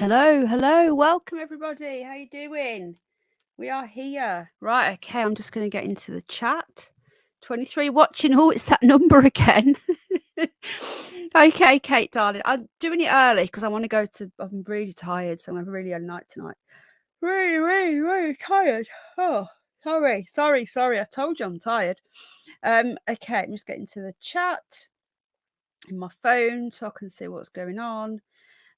Hello, welcome everybody. How you doing? We are here. Right, okay, I'm just going to get into the chat. 23 watching. Oh, it's that number again. Okay, Kate, darling. I'm doing it early because I want to go to, I'm really tired, so I'm going to have a really early night tonight. Really tired. Oh, sorry. I told you I'm tired. Okay, I'm just getting to the chat in my phone so I can see what's going on.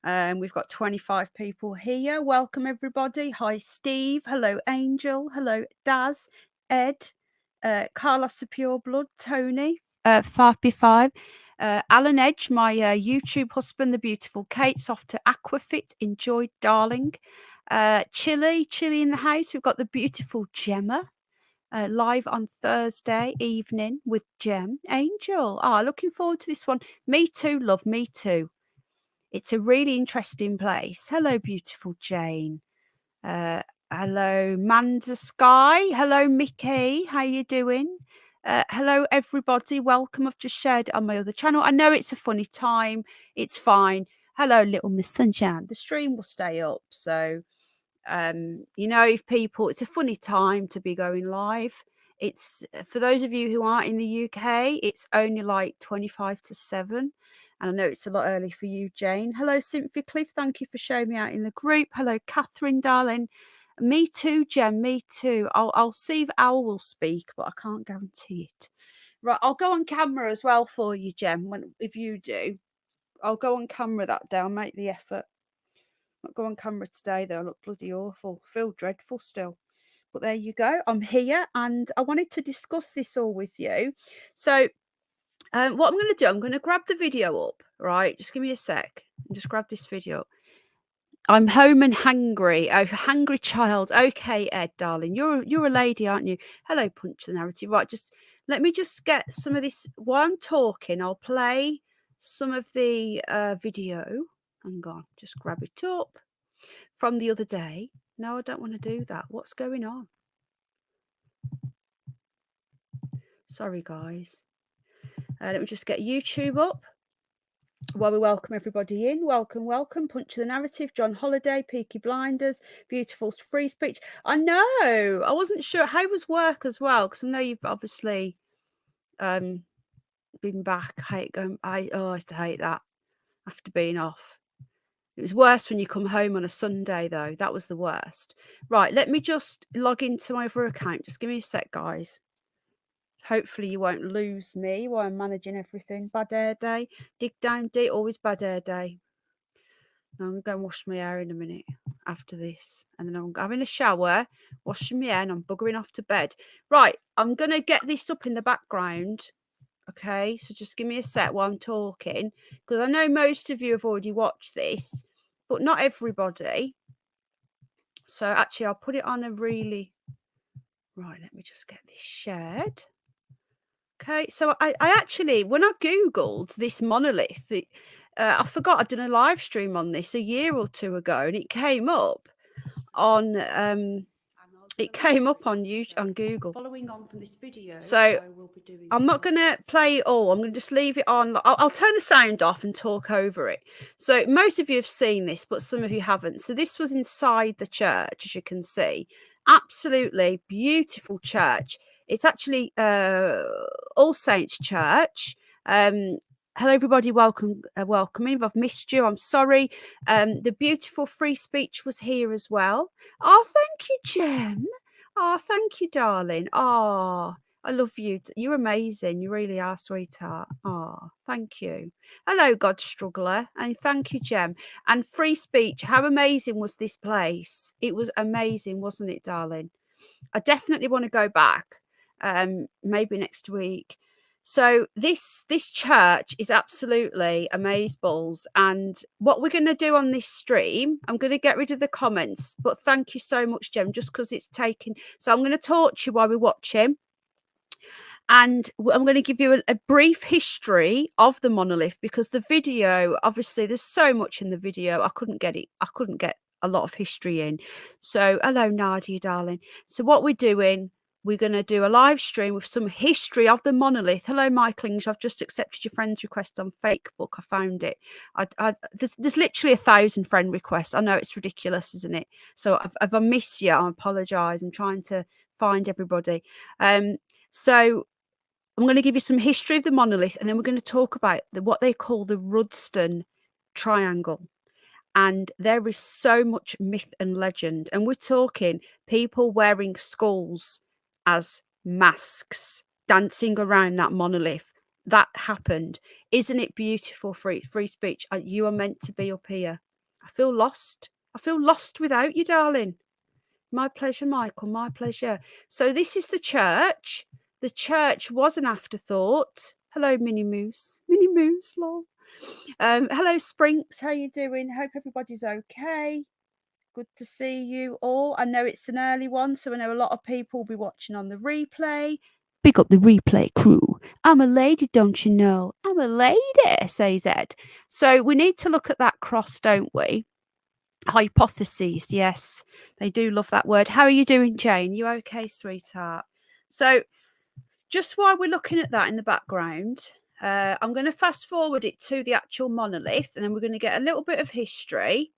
We've got 25 people here. Welcome, everybody. Hi, Steve. Hello, Angel. Hello, Daz, Ed, Carlos of Pure Blood, Tony, 5B5, Alan Edge, my YouTube husband, the beautiful Kate's off to Aquafit. Enjoy, darling. Chili in the house. We've got the beautiful Gemma. Live on Thursday evening with Gem. Angel. Looking forward to this one. Me too, love. Me too. It's a really interesting place. Hello, beautiful Jane. Hello, Manda Sky. Hello, Mickey. How you doing? Hello, everybody. Welcome. I've just shared it on my other channel. I know it's a funny time. It's fine. Hello, little Miss Sunshine. The stream will stay up. So, if people, it's a funny time to be going live. It's for those of you who aren't in the UK, it's only like 25 to 7. And I know it's a lot early for you, Jane. Hello, Cynthia Cliff. Thank you for showing me out in the group. Hello, Catherine, darling. Me too, Jen. Me too. I'll see if Al will speak, but I can't guarantee it. Right, I'll go on camera as well for you, Jen. If you do, I'll go on camera that day. I'll make the effort. I'll go on camera today, though. I look bloody awful. I feel dreadful still. But there you go. I'm here, and I wanted to discuss this all with you. So, what I'm going to do, I'm going to grab the video up, right? Just give me a sec. Just grab this video up. I'm home and hungry. Oh, hungry child. Okay, Ed, darling. You're a lady, aren't you? Hello, Punch the Narrative. Right, just let me just get some of this. While I'm talking, I'll play some of the video. Hang on, just grab it up from the other day. No, I don't want to do that. What's going on? Sorry, guys. Let me just get YouTube up while we welcome everybody in. Welcome. Punch the Narrative, John Holiday, Peaky Blinders, Beautiful Free Speech. I know. I wasn't sure. How was work as well? Because I know you've obviously been back. I used to hate that after being off. It was worse when you come home on a Sunday, though. That was the worst. Right, let me just log into my other account. Just give me a sec, guys. Hopefully you won't lose me while I'm managing everything. Bad hair day. Dig down deep. Always bad hair day. Now I'm going to go and wash my hair in a minute after this. And then I'm having a shower, washing my hair, and I'm buggering off to bed. Right, I'm going to get this up in the background. Okay, so just give me a sec while I'm talking. Because I know most of you have already watched this, but not everybody. So actually, I'll put it on a really... Right, let me just get this shared. Okay, so I actually, when I Googled this monolith, I forgot I'd done a live stream on this a year or two ago, and it came up on It came up on Google. Following on from this video, so I'm not going to play it all. I'm going to just leave it on. I'll turn the sound off and talk over it. So most of you have seen this, but some of you haven't. So this was inside the church, as you can see. Absolutely beautiful church. It's actually All Saints Church. Hello, everybody. Welcome in. If I've missed you, I'm sorry. The beautiful free speech was here as well. Oh, thank you, Jem. Oh, thank you, darling. Oh, I love you. You're amazing. You really are, sweetheart. Oh, thank you. Hello, God Struggler. And thank you, Jem. And free speech. How amazing was this place? It was amazing, wasn't it, darling? I definitely want to go back. Maybe next week. So this church is absolutely amazeballs. And what we're going to do on this stream, I'm going to get rid of the comments, but thank you so much, Jem, just because it's taken. So I'm going to talk to you while we're watching. And I'm going to give you a brief history of the monolith, because the video, obviously, there's so much in the video. I couldn't get a lot of history in. So hello, Nadia, darling. So what we're doing, we're going to do a live stream with some history of the monolith. Hello, Michaelings. I've just accepted your friend's request on Facebook. I found it. There's literally 1,000 friend requests. I know it's ridiculous, isn't it? So if I miss you, I apologise. I'm trying to find everybody. So I'm going to give you some history of the monolith, and then we're going to talk about what they call the Rudston Triangle. And there is so much myth and legend. And we're talking people wearing skulls as masks, dancing around that monolith. That happened. Isn't it beautiful? Free speech. You are meant to be up here. I feel lost. I feel lost without you, darling. My pleasure, Michael. My pleasure. So this is the church. The church was an afterthought. Hello, Minnie Moose. Minnie Moose, lol. Hello, Sprinks. How you doing? Hope everybody's okay. Good to see you all. I know it's an early one, so I know a lot of people will be watching on the replay. Big up the replay crew. I'm a lady, don't you know? I'm a lady, says Ed. So we need to look at that cross, don't we? Hypotheses, yes. They do love that word. How are you doing, Jane? You okay, sweetheart? So just while we're looking at that in the background, I'm going to fast forward it to the actual monolith, and then we're going to get a little bit of history.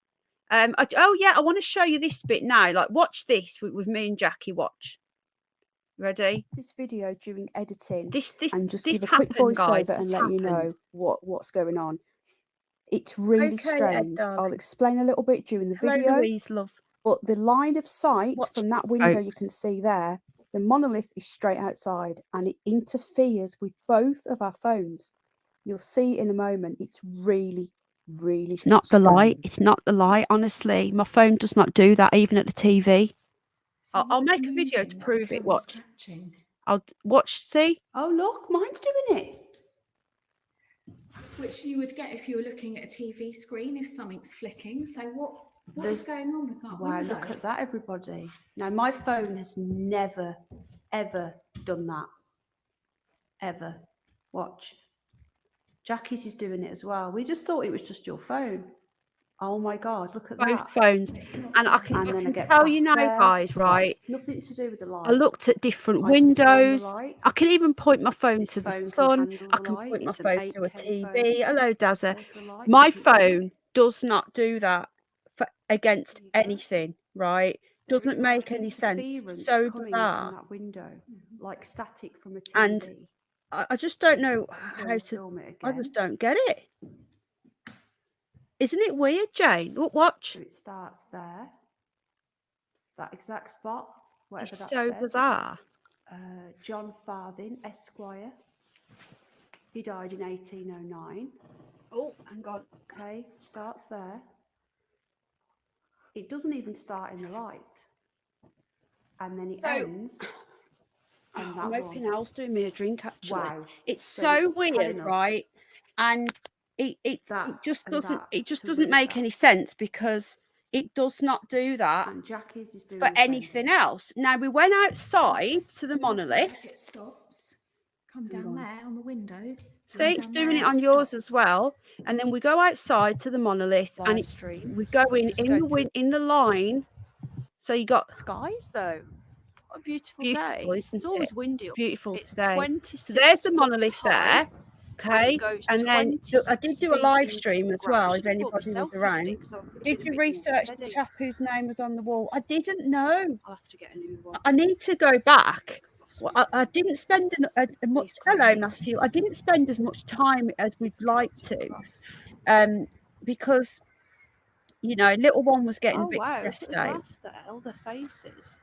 I want to show you this bit now. Like, watch this with me and Jackie. Watch. Ready? This video during editing. And just give a quick voiceover and let you know what's going on. It's really strange. I'll explain a little bit during the video. Louise, love. But the line of sight from that window you can see there, the monolith is straight outside, and it interferes with both of our phones. You'll see in a moment. It's really, really It's not strange. The light. It's not the light. Honestly, my phone does not do that, even at the TV. So I'll make a video to prove it. Watch. I'll watch. See? Oh, look, mine's doing it. Which you would get if you were looking at a TV screen if something's flicking. So what is going on with that window? Wow, look at that, everybody. Now, my phone has never, ever done that. Ever. Watch. Jackie's is doing it as well. We just thought it was just your phone. Oh my God, look at that. Both phones. And I can tell you now, guys, right? Nothing to do with the light. I looked at different windows. I can even point my phone to the sun. I can point my phone to a TV. Hello, Dazza. My phone does not do that against anything, right? Doesn't make any sense. So bizarre. That window, like static from a TV. And I just don't know how to film it again. I just don't get it. Isn't it weird, Jane? Watch. So it starts there. That exact spot. Whatever it's that so says. Bizarre. John Farthing, Esquire. He died in 1809. Oh, hang on. Okay, starts there. It doesn't even start in the light. And then it ends. And I'm hoping Al's doing me a drink, actually. Wow. It's so weird, right? And it just doesn't make any sense, because it does not do that for anything else. Now, we went outside to the monolith. It stops. Come down there on the window. See, it's doing it on yours as well. And then we go outside to the monolith, and we go in the line. So you got skies though. What a beautiful, Beautiful, day. isn't It's always it? windy. Beautiful It's today. 26 So there's the foot monolith high, there. Okay, and then I did do a live stream as well. If Should have brought my anybody was selfie around, stick, so I could have did been a you bit more research the steady. chap whose name was on the wall? I didn't know. I'll have to get a new one. I need to go back. Well, I didn't spend much. Hello, Matthew. I didn't spend as much time as we'd like to, because you know, little one was getting a bit stressed out. Glass there, all the faces.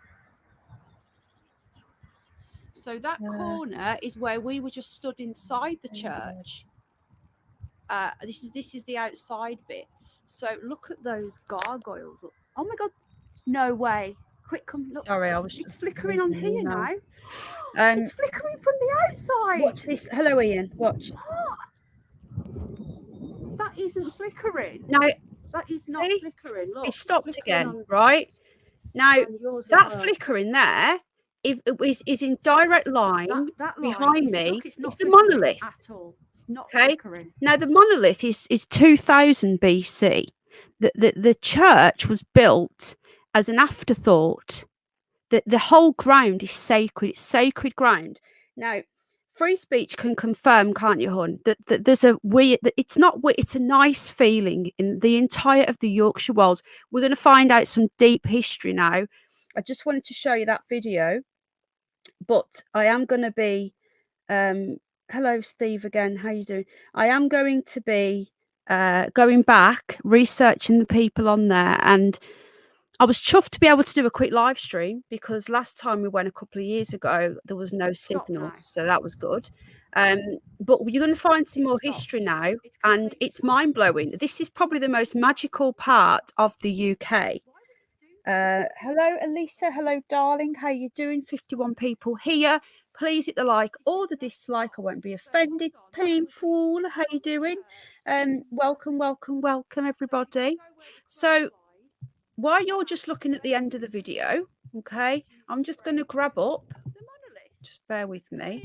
So that corner is where we were just stood inside the church. This is the outside bit. So look at those gargoyles. Oh my God! No way! Quick, come look. Sorry, I was. It's flickering on here now. It's flickering from the outside. Watch this. Hello, Ian. Watch. That isn't flickering. No, that is not flickering. Look, it stopped again. Right now, that flickering there is in direct line, that behind me. Look, it's the monolith at all. It's not flickering. Now the monolith is 2000 BC. The church was built as an afterthought. The whole ground is sacred. It's sacred ground. Now, free speech can confirm, can't you, hon, that there's a weird. It's not. It's a nice feeling in the entire of the Yorkshire Wolds. We're going to find out some deep history now. I just wanted to show you that video, but I am going to be. Hello, Steve again. How you doing? I am going to be going back, researching the people on there, and I was chuffed to be able to do a quick live stream because last time we went a couple of years ago, there was no signal. So that was good. But you're going to find some more history now, and it's mind blowing. This is probably the most magical part of the UK. Hello, Elisa. Hello, darling. How you doing? 51 people here. Please hit the like or the dislike. I won't be offended. Painful. How you doing? Welcome, everybody. So while you're just looking at the end of the video, okay, I'm just going to grab up, just bear with me,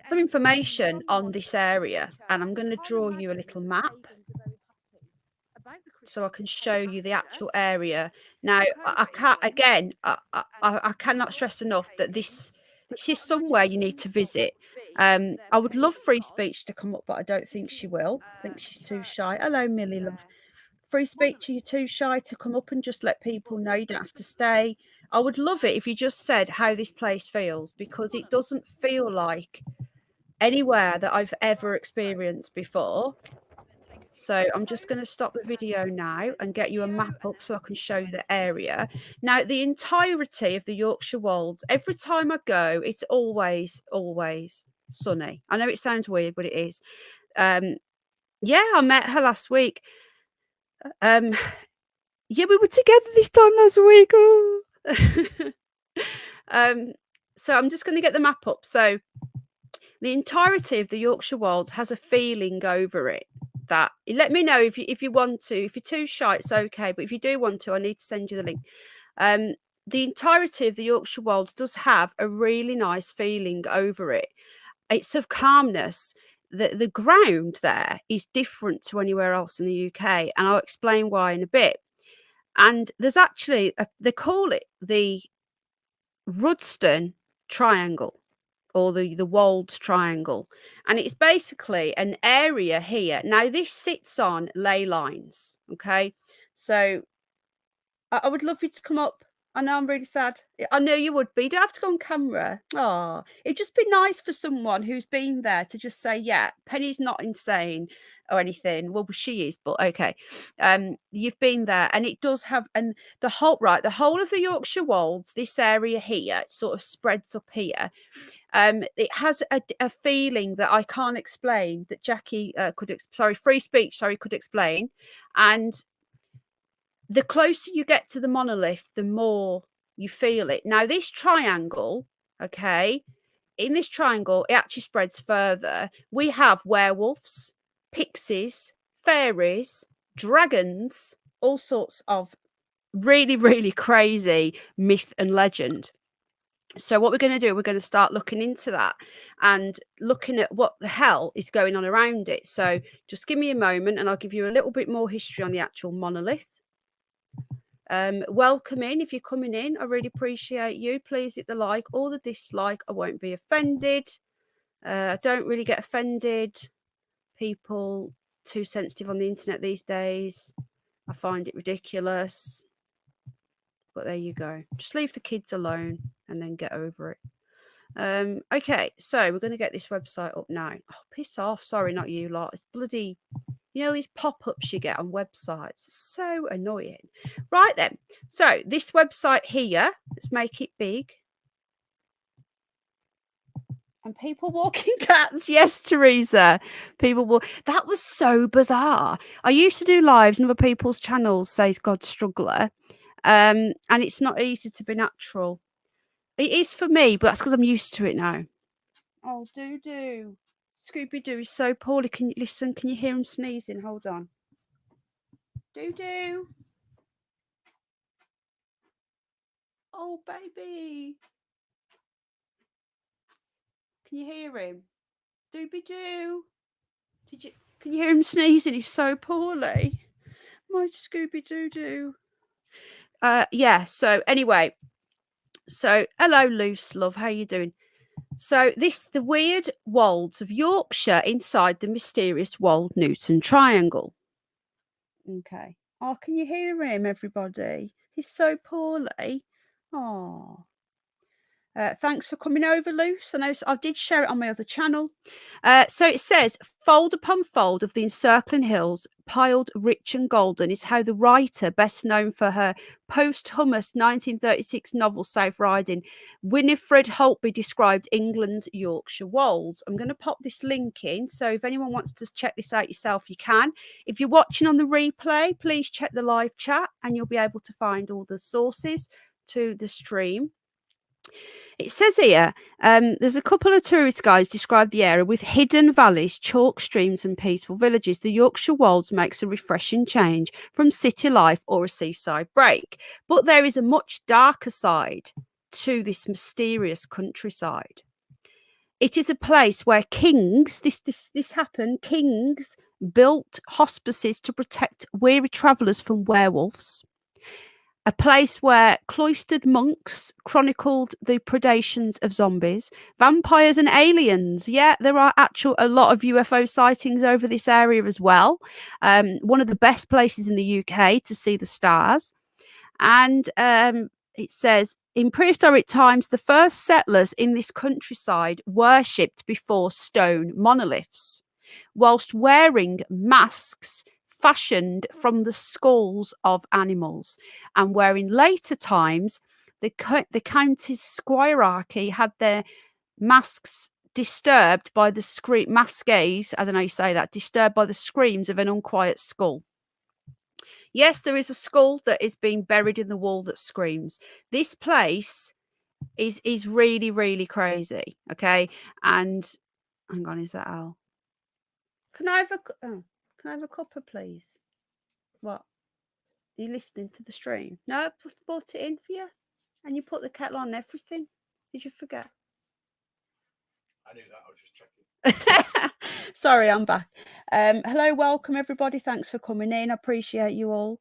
some information on this area, and I'm going to draw you a little map so I can show you the actual area. Now, I can't, again, I cannot stress enough that this is somewhere you need to visit. I would love free speech to come up, but I don't think she will. I think she's too shy. Hello, Millie, love. Free speech, are you too shy to come up and just let people know you don't have to stay? I would love it if you just said how this place feels, because it doesn't feel like anywhere that I've ever experienced before. So I'm just going to stop the video now and get you a map up so I can show you the area. Now, the entirety of the Yorkshire Wolds, every time I go, it's always sunny. I know it sounds weird, but it is. Yeah, I met her last week. Yeah, we were together this time last week. Oh. So I'm just going to get the map up. So the entirety of the Yorkshire Wolds has a feeling over it that, let me know if you want to. If you're too shy, it's okay. But if you do want to, I need to send you the link. The entirety of the Yorkshire Wolds does have a really nice feeling over it. It's of calmness. The ground there is different to anywhere else in the UK, and I'll explain why in a bit. And there's actually, they call it the Rudston Triangle, or the Wolds Triangle. And it's basically an area here. Now, this sits on ley lines, okay? So I would love you to come up. I know I'm really sad. I know you would be. You don't have to go on camera. Oh, it'd just be nice for someone who's been there to just say, yeah, Penny's not insane or anything. Well, she is, but okay. You've been there, and it does have, and the whole of the Yorkshire Wolds, this area here, it sort of spreads up here. It has a feeling that I can't explain, that Jackie free speech could explain. And the closer you get to the monolith, the more you feel it. Now, this triangle, okay, in this triangle, it actually spreads further. We have werewolves, pixies, fairies, dragons, all sorts of really, really crazy myth and legend. So what we're going to do, we're going to start looking into that and looking at what the hell is going on around it. So just give me a moment and I'll give you a little bit more history on the actual monolith. Welcome in. If you're coming in, I really appreciate you. Please hit the like or the dislike. I won't be offended. I don't really get offended. People too sensitive on the internet these days. I find it ridiculous. But there you go. Just leave the kids alone and then get over it. Okay, so we're going to get this website up now. Oh, piss off. Sorry, not you lot. It's bloody, you know, these pop-ups you get on websites. So annoying. Right then. So this website here, let's make it big. And people walking cats. Yes, Teresa. People walk. That was so bizarre. I used to do lives on other people's channels, says God Struggler. And it's not easy to be natural. It is for me, but that's because I'm used to it now. Oh, Doo-Doo. Scooby-Doo is so poorly. Can you listen? Can you hear him sneezing? Hold on. Doo-Doo. Oh, baby. Can you hear him? Dooby-Doo. Can you hear him sneezing? He's so poorly. My Scooby-Doo-Doo. Yeah, so anyway. So, hello, Loose Love. How you doing? So, the weird wolds of Yorkshire inside the mysterious Wold-Newton Triangle. Okay. Oh, can you hear him, everybody? He's so poorly. Oh. Thanks for coming over, Luce. I did share it on my other channel. So it says, fold upon fold of the encircling hills, piled rich and golden, is how the writer, best known for her posthumous 1936 novel South Riding, Winifred Holtby, described England's Yorkshire wolds. I'm going to pop this link in, so if anyone wants to check this out yourself, you can. If you're watching on the replay, please check the live chat and you'll be able to find all the sources to the stream. It says here, there's a couple of tourist guides describe the area with hidden valleys, chalk streams and peaceful villages. The Yorkshire Wolds makes a refreshing change from city life or a seaside break. But there is a much darker side to this mysterious countryside. It is a place where kings, this happened, kings built hospices to protect weary travellers from werewolves. A place where cloistered monks chronicled the predations of zombies, vampires and aliens. Yeah, there are a lot of UFO sightings over this area as well. One of the best places in the UK to see the stars. And it says, in prehistoric times, the first settlers in this countryside worshipped before stone monoliths, whilst wearing masks fashioned from the skulls of animals, and where in later times the county's squirearchy had their masks disturbed by the masques, I don't know how you say that, disturbed by the screams of an unquiet skull. Yes, there is a skull that is being buried in the wall that screams. This place is really, really crazy. Okay, and hang on, is that Al? Can I have a cuppa, please? What? Are you listening to the stream? No, I brought it in for you. And you put the kettle on and everything. Did you forget? I knew that. I was just checking. Sorry, I'm back. Hello, welcome, everybody. Thanks for coming in. I appreciate you all.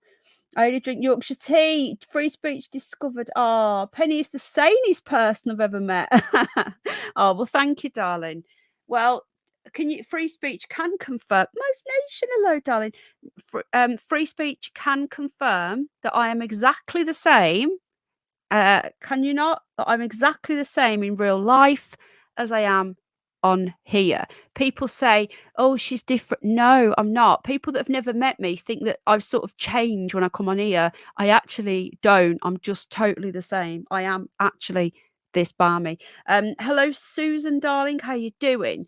I only drink Yorkshire tea. Free speech discovered. Oh, Penny is the sanest person I've ever met. Oh, well, thank you, darling. Well, free speech can confirm, most nation, hello darling, free speech can confirm that I am exactly the same, can you not, that I'm exactly the same in real life as I am on here. People say, oh, she's different. No, I'm not. People that have never met me think that I've sort of changed when I come on here. I actually don't. I'm just totally the same. I am actually this balmy. Hello, Susan, darling, how you doing?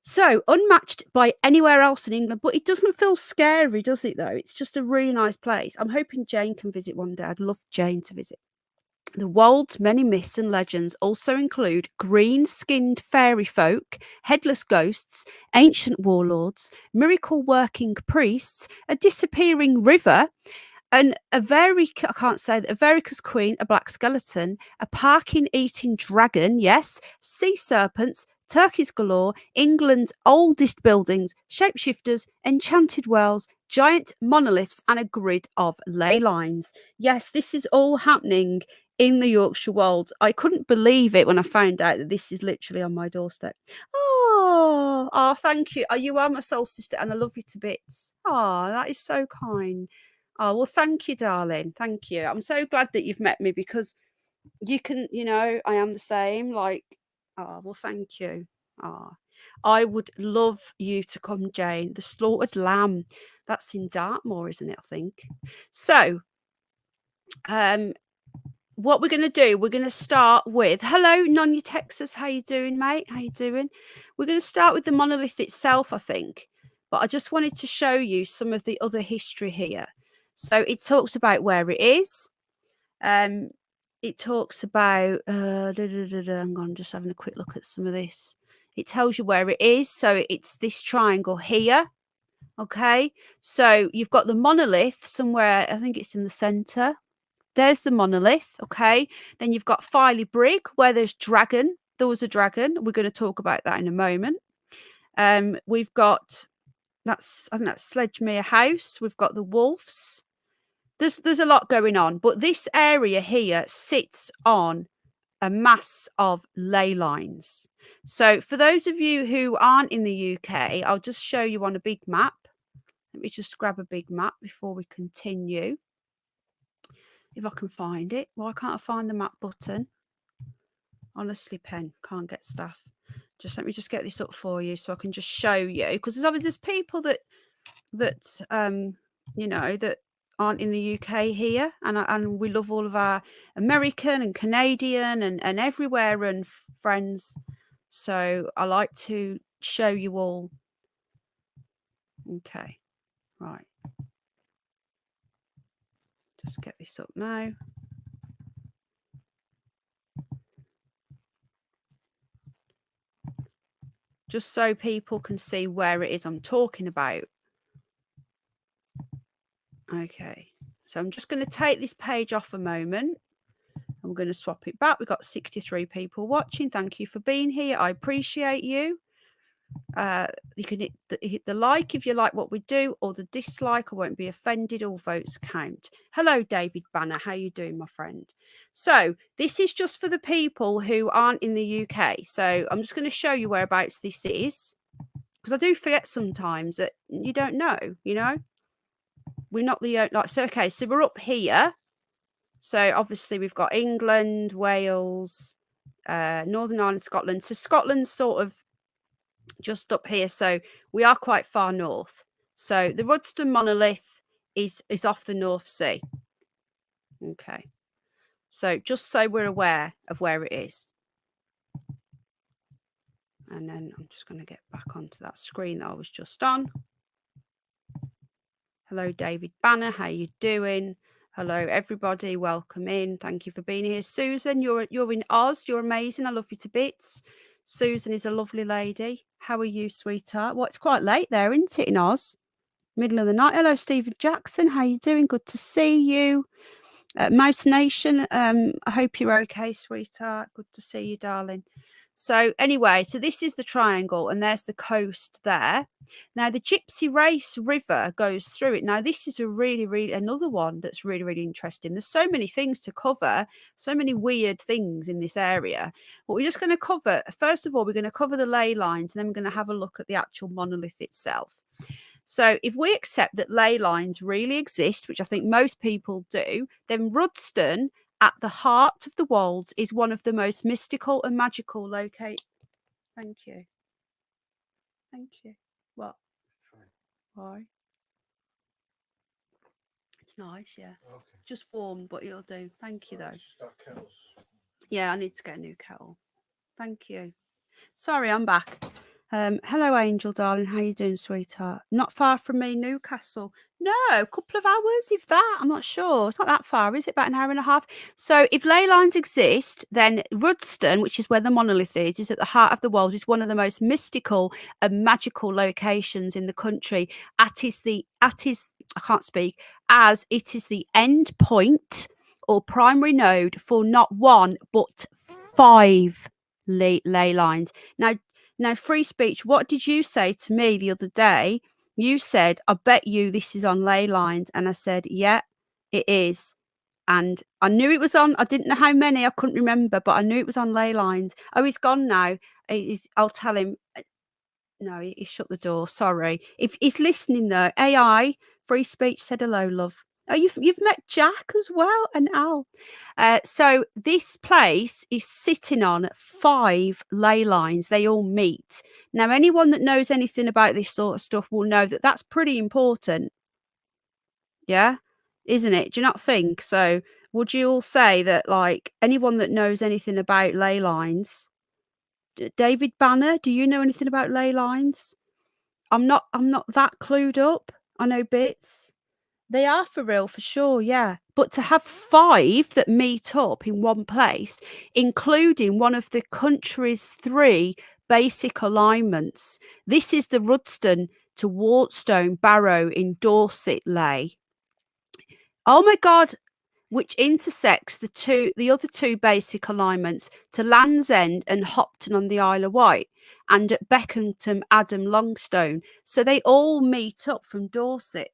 So, unmatched by anywhere else in England, but it doesn't feel scary, does it, though? It's just a really nice place. I'm hoping Jane can visit one day. I'd love Jane to visit. The Wold's many myths and legends also include green-skinned fairy folk, headless ghosts, ancient warlords, miracle-working priests, a disappearing river, and a Vericus queen, a black skeleton, a parking-eating dragon, yes, sea serpents, turkeys galore, England's oldest buildings, shapeshifters, enchanted wells, giant monoliths, and a grid of ley lines. Yes, this is all happening in the Yorkshire Wolds. I couldn't believe it when I found out that this is literally on my doorstep. Oh, thank you. Oh, you are my soul sister, and I love you to bits. Oh, that is so kind. Oh, well, thank you, darling. Thank you. I'm so glad that you've met me, because you can, I am the same. Like, oh, well, thank you. Oh, I would love you to come, Jane. The Slaughtered Lamb. That's in Dartmoor, isn't it? I think. So, what we're going to do, we're going to start with, hello, Nonya Texas. How you doing, mate? How you doing? We're going to start with the monolith itself, I think. But I just wanted to show you some of the other history here. So it talks about where it is. It talks about, hang on, I'm just having a quick look at some of this. It tells you where it is. So it's this triangle here. Okay. So you've got the monolith somewhere. I think it's in the center. There's the monolith, okay? Then you've got Filey Brig, where there's dragon. There was a dragon. We're going to talk about that in a moment. We've got, I think that's Sledgemere House. We've got the wolves. There's a lot going on. But this area here sits on a mass of ley lines. So for those of you who aren't in the UK, I'll just show you on a big map. Let me just grab a big map before we continue. If I can find it. Why can't I find the map button? Honestly, pen, can't get stuff. Just let me just get this up for you so I can just show you, because there's people that that aren't in the UK here, and we love all of our American and Canadian and everywhere and friends. So I like to show you all. Okay, right. Just get this up now. Just so people can see where it is I'm talking about. Okay, so I'm just going to take this page off a moment. I'm going to swap it back. We've got 63 people watching. Thank you for being here. I appreciate you. You can hit the like if you like what we do, or the dislike. I won't be offended. All votes count. Hello, David Banner. How you doing, my friend? So this is just for the people who aren't in the UK. So I'm just going to show you whereabouts this is, because I do forget sometimes that you don't know. We're not the so. Okay, so we're up here. So obviously we've got England, Wales, Northern Ireland, Scotland. So Scotland's sort of just up here, so we are quite far north. So the Rudston Monolith is off the North Sea. Okay, so just so we're aware of where it is. And then I'm just going to get back onto that screen that I was just on. Hello, David Banner. How you doing? Hello, everybody. Welcome in. Thank you for being here. Susan, you're in Oz. You're amazing. I love you to bits. Susan is a lovely lady. How are you, sweetheart? Well, it's quite late there, isn't it, in Oz? Middle of the night. Hello, Stephen Jackson. How you doing? Good to see you. Mouse Nation, I hope you're okay, sweetheart. Good to see you, darling. So anyway, so this is the triangle, and there's the coast there. Now the Gypsy Race River goes through it. Now this is another one that's really interesting. There's so many things to cover, so many weird things in this area. But we're just going to cover, first of all, we're going to cover the ley lines, and then we're going to have a look at the actual monolith itself. So if we accept that ley lines really exist, which I think most people do, then Rudston, at the heart of the Wolds, is one of the most mystical and magical locations. Thank you. Thank you. What? Why? It's nice, yeah. Okay. Just warm, but it'll do. Thank you, though. Yeah, I need to get a new kettle. Thank you. Sorry, I'm back. Hello, Angel, darling. How you doing, sweetheart? Not far from me, Newcastle. No, a couple of hours, if that. I'm not sure. It's not that far, is it? About an hour and a half. So if ley lines exist, then Rudston, which is where the monolith is at the heart of the world, is one of the most mystical and magical locations in the country. As it is the end point or primary node for not one, but 5 ley lines. Now, Now, free speech, what did you say to me the other day? You said, I bet you this is on ley lines. And I said, yeah, it is. And I knew it was on. I didn't know how many. I couldn't remember, but I knew it was on ley lines. Oh, he's gone now. I'll tell him. No, he shut the door. Sorry. If he's listening though, AI free speech said hello, love. Oh, you've met Jack as well and Al. So this place is sitting on 5 ley lines. They all meet. Now, anyone that knows anything about this sort of stuff will know that that's pretty important. Yeah, isn't it? Do you not think so? Would you all say that, like, anyone that knows anything about ley lines? David Banner, do you know anything about ley lines? I'm not that clued up. I know bits. They are for real, for sure, yeah. But to have 5 that meet up in one place, including one of the country's 3 basic alignments. This is the Rudston to Whartstone Barrow in Dorset ley. Oh my God, which intersects the other 2 basic alignments to Land's End and Hopton on the Isle of Wight, and at Beckenham, Adam Longstone. So they all meet up from Dorset.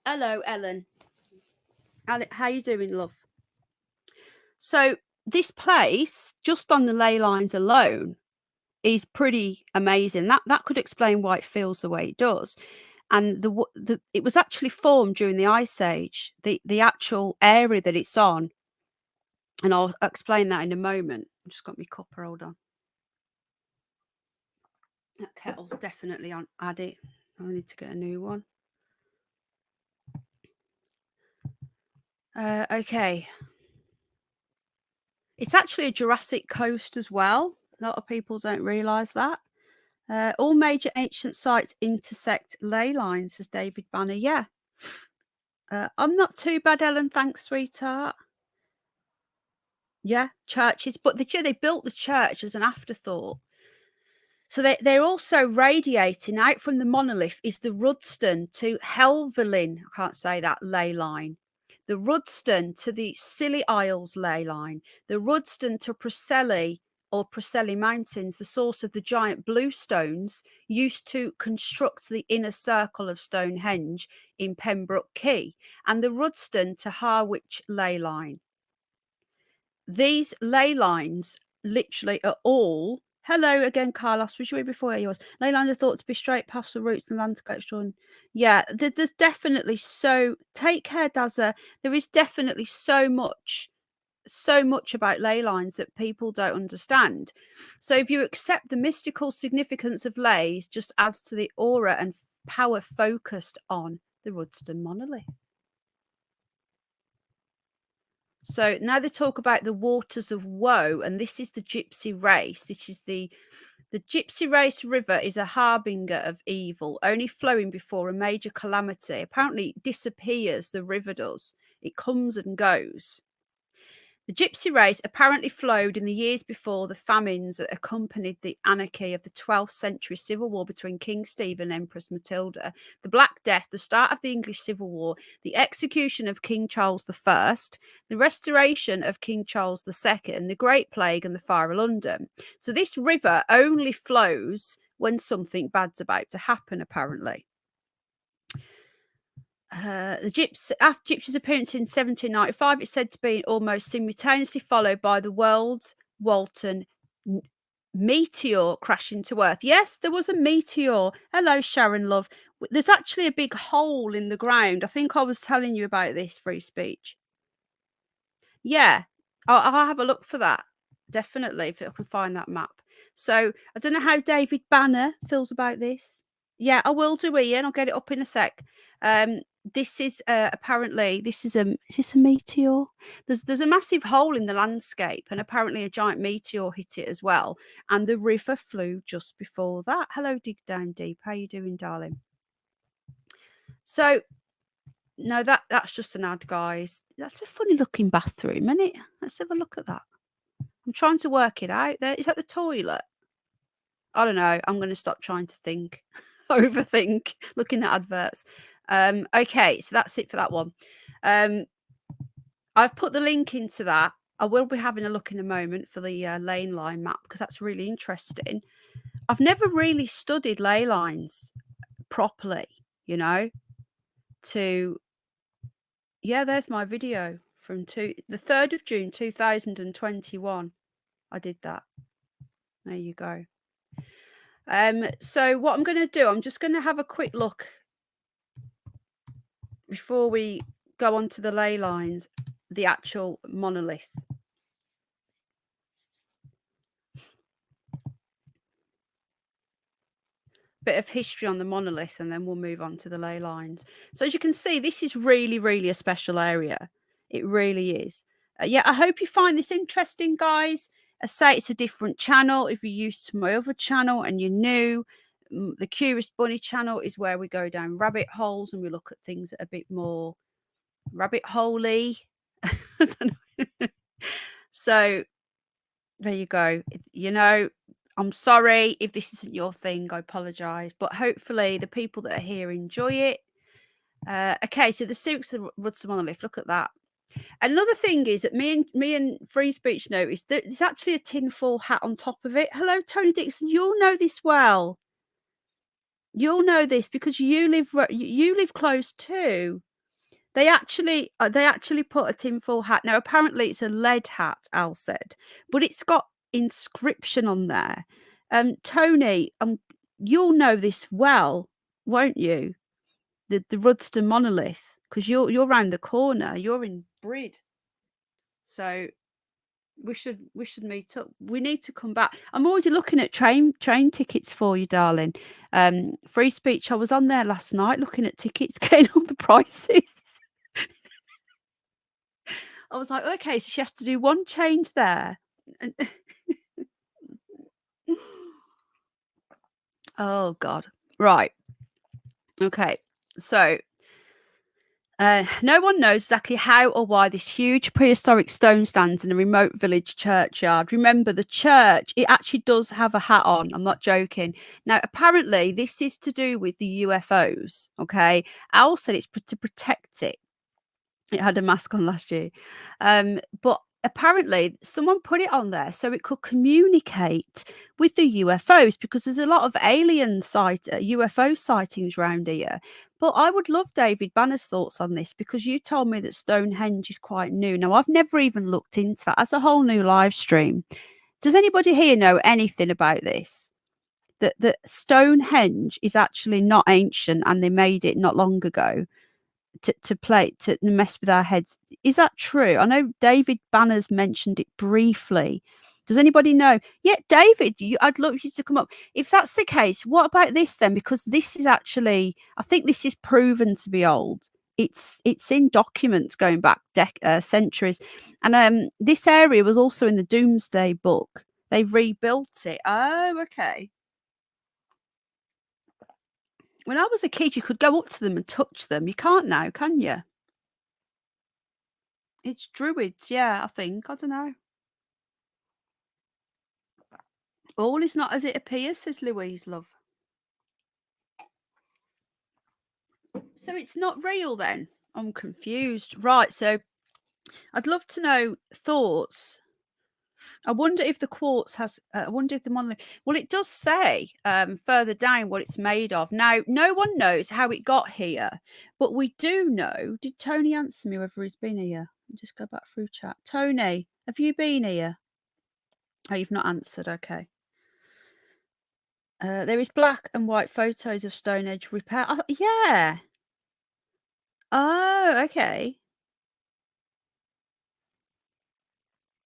Hello, Ellen. How you doing, love? So this place, just on the ley lines alone, is pretty amazing. That could explain why it feels the way it does. And it was actually formed during the Ice Age, the actual area that it's on. And I'll explain that in a moment. I just got my copper, hold on. That kettle's definitely on. Add it. I need to get a new one. Okay. It's actually a Jurassic coast as well. A lot of people don't realise that. All major ancient sites intersect ley lines, says David Banner. Yeah. I'm not too bad, Ellen. Thanks, sweetheart. Yeah, churches. But they built the church as an afterthought. So they're also radiating out from the monolith is the Rudston to Helvellyn. I can't say that ley line. The Rudston to the Scilly Isles ley line. The Rudston to Preseli or Preseli Mountains, the source of the giant bluestones used to construct the inner circle of Stonehenge in Pembroke Quay, and the Rudston to Harwich ley line. These ley lines literally are all. Hello again, Carlos. Was you here before? Yours. Ley lines are thought to be straight paths of routes and landscapes drawn. Yeah, there's definitely so. Take care, Dazza. There is definitely so much about ley lines that people don't understand. So if you accept the mystical significance of leys, just adds to the aura and power focused on the Rudston Monolith. So now they talk about the waters of woe, and this is the Gypsy race. This is the Gypsy race river is a harbinger of evil, only flowing before a major calamity. Apparently it disappears, the river does. It comes and goes. The Gypsy race apparently flowed in the years before the famines that accompanied the anarchy of the 12th century civil war between King Stephen and Empress Matilda, the Black Death, the start of the English Civil War, the execution of King Charles I, the restoration of King Charles II, the Great Plague and the Fire of London. So this river only flows when something bad's about to happen, apparently. The after Gypsy's appearance in 1795, it's said to be almost simultaneously followed by the world's Walton meteor crashing to Earth. Yes, there was a meteor. Hello, Sharon Love. There's actually a big hole in the ground. I think I was telling you about this, free speech. Yeah, I'll have a look for that. Definitely, if I can find that map. So I don't know how David Banner feels about this. Yeah, I will do, Ian. I'll get it up in a sec. This is apparently is this a meteor? There's a massive hole in the landscape, and apparently a giant meteor hit it as well. And the river flew just before that. Hello, Dig Down Deep. How you doing, darling? So no, that's just an ad, guys. That's a funny looking bathroom, isn't it? Let's have a look at that. I'm trying to work it out. There is that the toilet? I don't know. I'm going to stop trying to think, overthink, looking at adverts. Okay, so that's it for that one. I've put the link into that. I will be having a look in a moment for the lane line map because that's really interesting. I've never really studied ley lines properly, you know. Yeah, there's my video from the 3rd of June 2021. I did that. There you go. So what I'm going to do, I'm just going to have a quick look before we go on to the ley lines, the actual monolith. Bit of history on the monolith, and then we'll move on to the ley lines. So as you can see, this is really, really a special area. It really is. Yeah, I hope you find this interesting, guys. I say it's a different channel. If you're used to my other channel and you're new, the Curious Bunny channel is where we go down rabbit holes and we look at things that are a bit more rabbit holey. So there you go. You know, I'm sorry if this isn't your thing. I apologize, but hopefully the people that are here enjoy it. Okay, so the Silks, the Rudston Monolith. Look at that. Another thing is that me and Free Speech noticed that there's actually a tinfoil hat on top of it. Hello, Tony Dixon. You'll know this well. You'll know this because you live close too. They actually put a tinfoil hat. Now apparently it's a lead hat, Al said, but it's got inscription on there. Tony, you'll know this well, won't you? The Rudston Monolith, because you're round the corner. You're in Brid, so we should meet up. We need to come back. I'm already looking at train tickets for you, darling. Free Speech. I was on there last night looking at tickets, getting all the prices. I was like, okay, so she has to do one change there. Oh God. Right. Okay. So no one knows exactly how or why this huge prehistoric stone stands in a remote village churchyard. Remember, the church, it actually does have a hat on. I'm not joking. Now, apparently, this is to do with the UFOs. Okay. Al said it's to protect it. It had a mask on last year. But apparently someone put it on there so it could communicate with the UFOs because there's a lot of UFO sightings around here. But I would love David Banner's thoughts on this because you told me that Stonehenge is quite new. Now, I've never even looked into that. As a whole new live stream. Does anybody here know anything about this? That Stonehenge is actually not ancient and they made it not long ago to mess with our heads. Is that true? I know David Banner's mentioned it briefly. Does anybody know? Yeah, David, I'd love you to come up. If that's the case, what about this then? Because this is actually, I think this is proven to be old. It's in documents going back centuries. And this area was also in the Doomsday Book. They rebuilt it. Oh, okay. When I was a kid, you could go up to them and touch them. You can't now, can you? It's druids, yeah, I think. I don't know. All is not as it appears, says Louise, love. So it's not real then? I'm confused. Right, so I'd love to know thoughts. I wonder if the quartz has, I wonder if the monolith, well, it does say further down what it's made of. Now, no one knows how it got here, but we do know. Did Tony answer me whether he's been here? Just go back through chat. Tony, have you been here? Oh, you've not answered. Okay. There is black and white photos of Stonehenge repair. Oh, yeah. Oh, okay.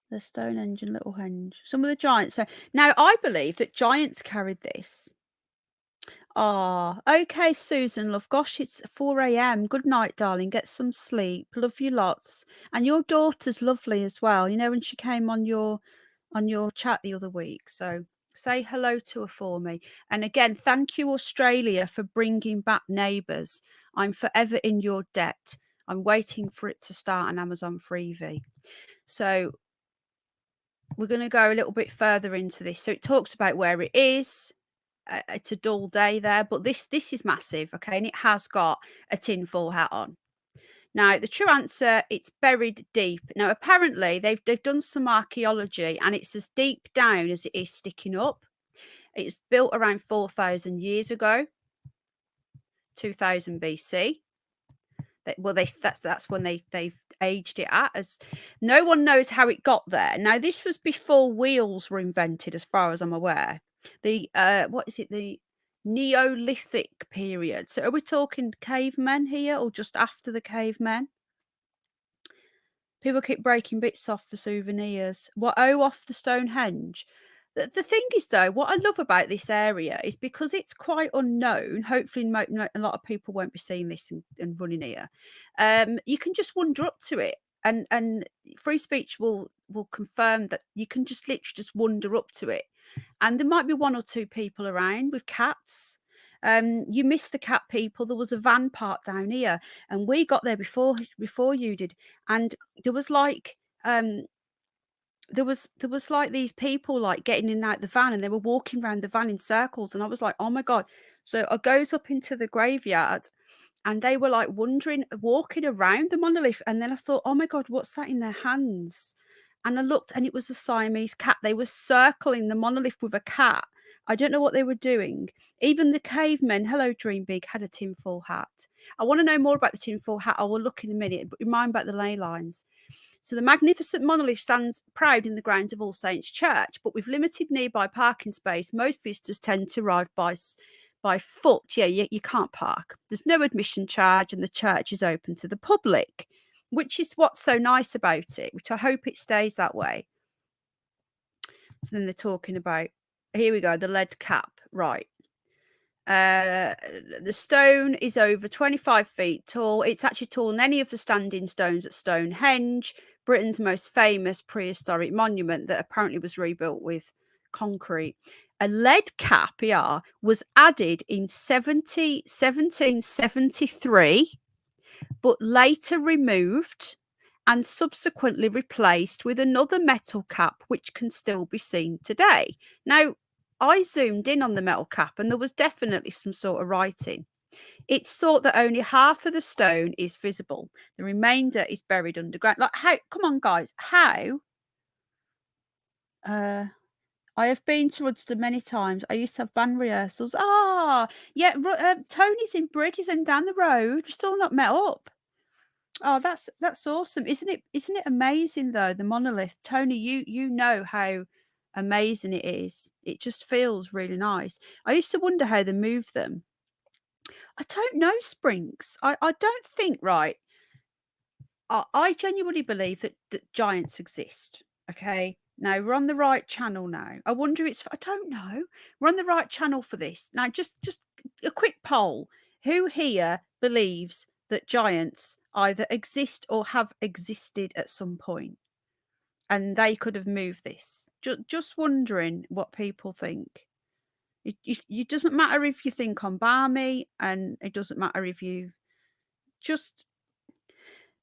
The Stonehenge and Littlehenge. Some of the giants. So now I believe that giants carried this. Oh, okay, Susan, love. Gosh, it's 4 a.m. Good night, darling. Get some sleep. Love you lots. And your daughter's lovely as well. You know, when she came on your chat the other week. So say hello to her for me. And again, thank you, Australia, for bringing back Neighbours. I'm forever in your debt. I'm waiting for it to start on Amazon Freebie. So we're going to go a little bit further into this. So it talks about where it is. It's a dull day there, but this is massive, okay, and it has got a tinfoil hat on. Now, the true answer, it's buried deep. Now, apparently, they've done some archaeology, and it's as deep down as it is sticking up. It's built around 4,000 years ago, 2000 BC. That's when they've aged it at. As no one knows how it got there. Now, this was before wheels were invented, as far as I'm aware. The what is it? The Neolithic period. So, are we talking cavemen here, or just after the cavemen? People keep breaking bits off for souvenirs. What? Oh, off the Stonehenge. The thing is, though, what I love about this area is because it's quite unknown. Hopefully, a lot of people won't be seeing this and running here. You can just wander up to it, and free speech will confirm that you can just literally just wander up to it, and there might be one or two people around with cats. You missed the cat people. There was a van parked down here, and we got there before you did, and there was like there was like these people like getting in and out the van, and they were walking around the van in circles, and I was like, oh my god. So I goes up into the graveyard, and they were like walking around the monolith, and then I thought, oh my god, what's that in their hands? And I looked, and it was a Siamese cat. They were circling the monolith with a cat. I don't know what they were doing. Even the cavemen, hello Dream Big, had a tinfoil hat. I want to know more about the tinfoil hat. I will look in a minute, but remind about the ley lines. So the magnificent monolith stands proud in the grounds of All Saints Church, but with limited nearby parking space, most visitors tend to arrive by foot. Yeah, you can't park. There's no admission charge, and the church is open to the public, which is what's so nice about it, which I hope it stays that way. So then they're talking about, here we go, the lead cap, right. The stone is over 25 feet tall. It's actually taller than any of the standing stones at Stonehenge, Britain's most famous prehistoric monument that apparently was rebuilt with concrete. A lead cap here was added in 1773, but later removed and subsequently replaced with another metal cap, which can still be seen today. Now, I zoomed in on the metal cap, and there was definitely some sort of writing. It's thought that only half of the stone is visible. The remainder is buried underground. Like, how? Come on, guys. How? I have been to Rudston many times. I used to have band rehearsals. Ah, yeah. Tony's in Bridges and down the road. We're still not met up. Oh, that's awesome, isn't it? Isn't it amazing though? The monolith, Tony. You know how amazing it is. It just feels really nice. I used to wonder how they move them. I don't know, Sprinks. I don't think, right. I genuinely believe that giants exist. Okay. Now we're on the right channel now. I wonder I don't know. We're on the right channel for this. Now just a quick poll. Who here believes that giants either exist or have existed at some point, and they could have moved this? Just wondering what people think. It doesn't matter if you think I'm balmy, and it doesn't matter if you just...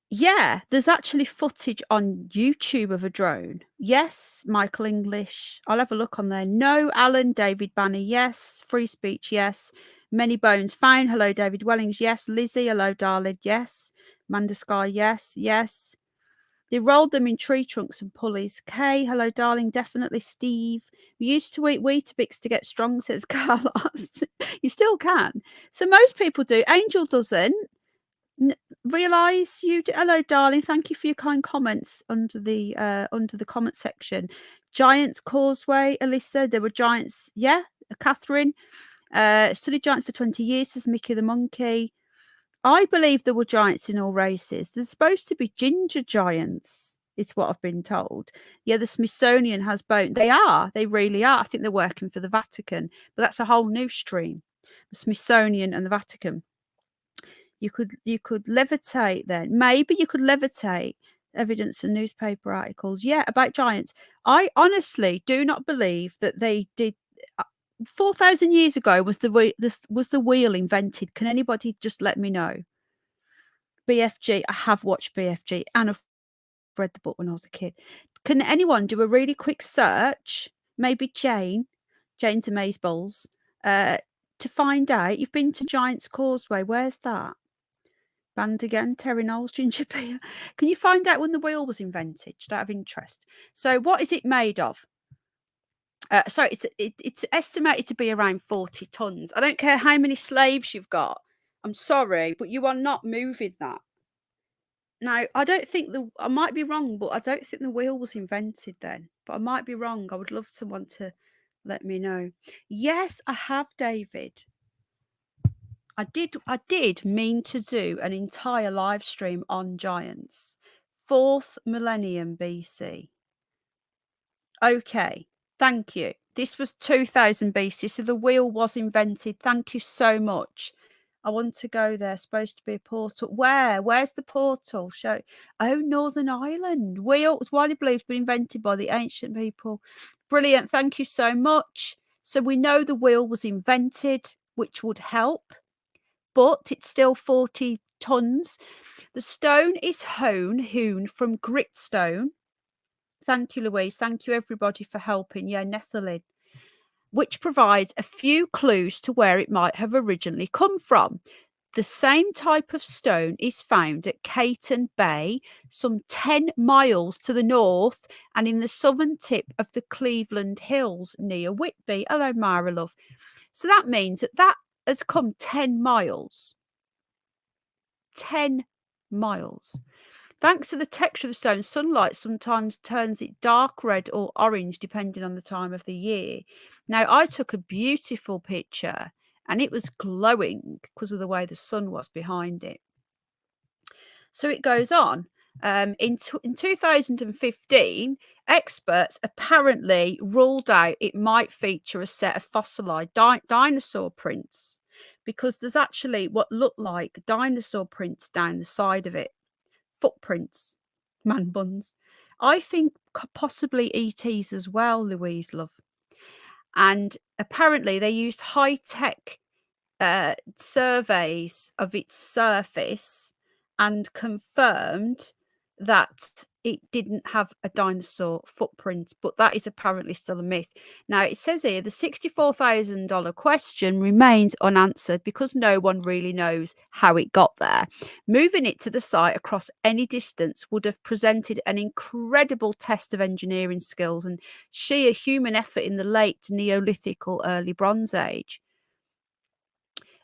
Yeah, there's actually footage on YouTube of a drone. Yes, Michael English. I'll have a look on there. No, Alan, David Banner. Yes, free speech. Yes, many bones found. Hello, David Wellings. Yes, Lizzie. Hello, darling. Yes, Manda Sky. Yes, yes. They rolled them in tree trunks and pulleys. Kay, hello, darling. Definitely, Steve. We used to eat Weetabix to get strong, says Carlos. You still can. So most people do. Angel doesn't. Realize you do. Hello, darling. Thank you for your kind comments under the comment section. Giants Causeway, Alyssa. There were giants. Yeah, Catherine. Studied giants for 20 years, says Mickey the monkey. I believe there were giants in all races. There's supposed to be ginger giants, is what I've been told. Yeah, the Smithsonian has bone. They are. They really are. I think they're working for the Vatican, but that's a whole new stream. The Smithsonian and the Vatican. You could levitate then. Maybe you could levitate evidence and newspaper articles. Yeah, about giants. I honestly do not believe that they did. 4,000 years ago was the wheel invented. Can anybody just let me know? BFG. I have watched BFG and I've read the book when I was a kid. Can anyone do a really quick search? Maybe Jane's Amazeballs, to find out. You've been to Giants Causeway. Where's that? Banned again, Terry Knowles, ginger beer. Can you find out when the wheel was invented? Just out of interest. So, what is it made of? So it's estimated to be around 40 tons. I don't care how many slaves you've got. I'm sorry, but you are not moving that. Now, I don't think I might be wrong, but I don't think the wheel was invented then. But I might be wrong. I would love someone to let me know. Yes, I have, David. I did mean to do an entire live stream on giants. 4th millennium BC. Okay, thank you. This was 2000 BC, so the wheel was invented. Thank you so much. I want to go there. Supposed to be a portal. Where's the portal? Show. Oh, Northern Ireland. Wheel was widely believed to be invented by the ancient people. Brilliant. Thank you so much. So we know the wheel was invented, which would help, but it's still 40 tons. The stone is hewn from gritstone. Thank you, Louise. Thank you, everybody, for helping. Yeah, Netherlin, which provides a few clues to where it might have originally come from. The same type of stone is found at Caton Bay, some 10 miles to the north, and in the southern tip of the Cleveland Hills near Whitby. Hello, Mara, love. So that means that has come 10 miles. 10 miles. Thanks to the texture of the stone, sunlight sometimes turns it dark red or orange, depending on the time of the year. Now, I took a beautiful picture and it was glowing because of the way the sun was behind it. So it goes on. In 2015, experts apparently ruled out it might feature a set of fossilized dinosaur prints because there's actually what look like dinosaur prints down the side of it. Footprints, man buns. I think possibly ETs as well, Louise, love. And apparently they used high-tech surveys of its surface and confirmed that it didn't have a dinosaur footprint, but that is apparently still a myth. Now, it says here the $64,000 question remains unanswered because no one really knows how it got there. Moving it to the site across any distance would have presented an incredible test of engineering skills and sheer human effort in the late Neolithic or early Bronze Age.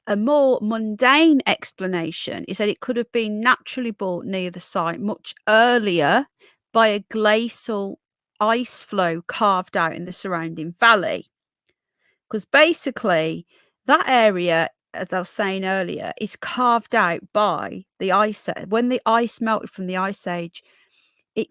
A more mundane explanation is that it could have been naturally brought near the site much earlier by a glacial ice flow carved out in the surrounding valley. Because basically, that area, as I was saying earlier, is carved out by the ice. When the ice melted from the Ice Age, it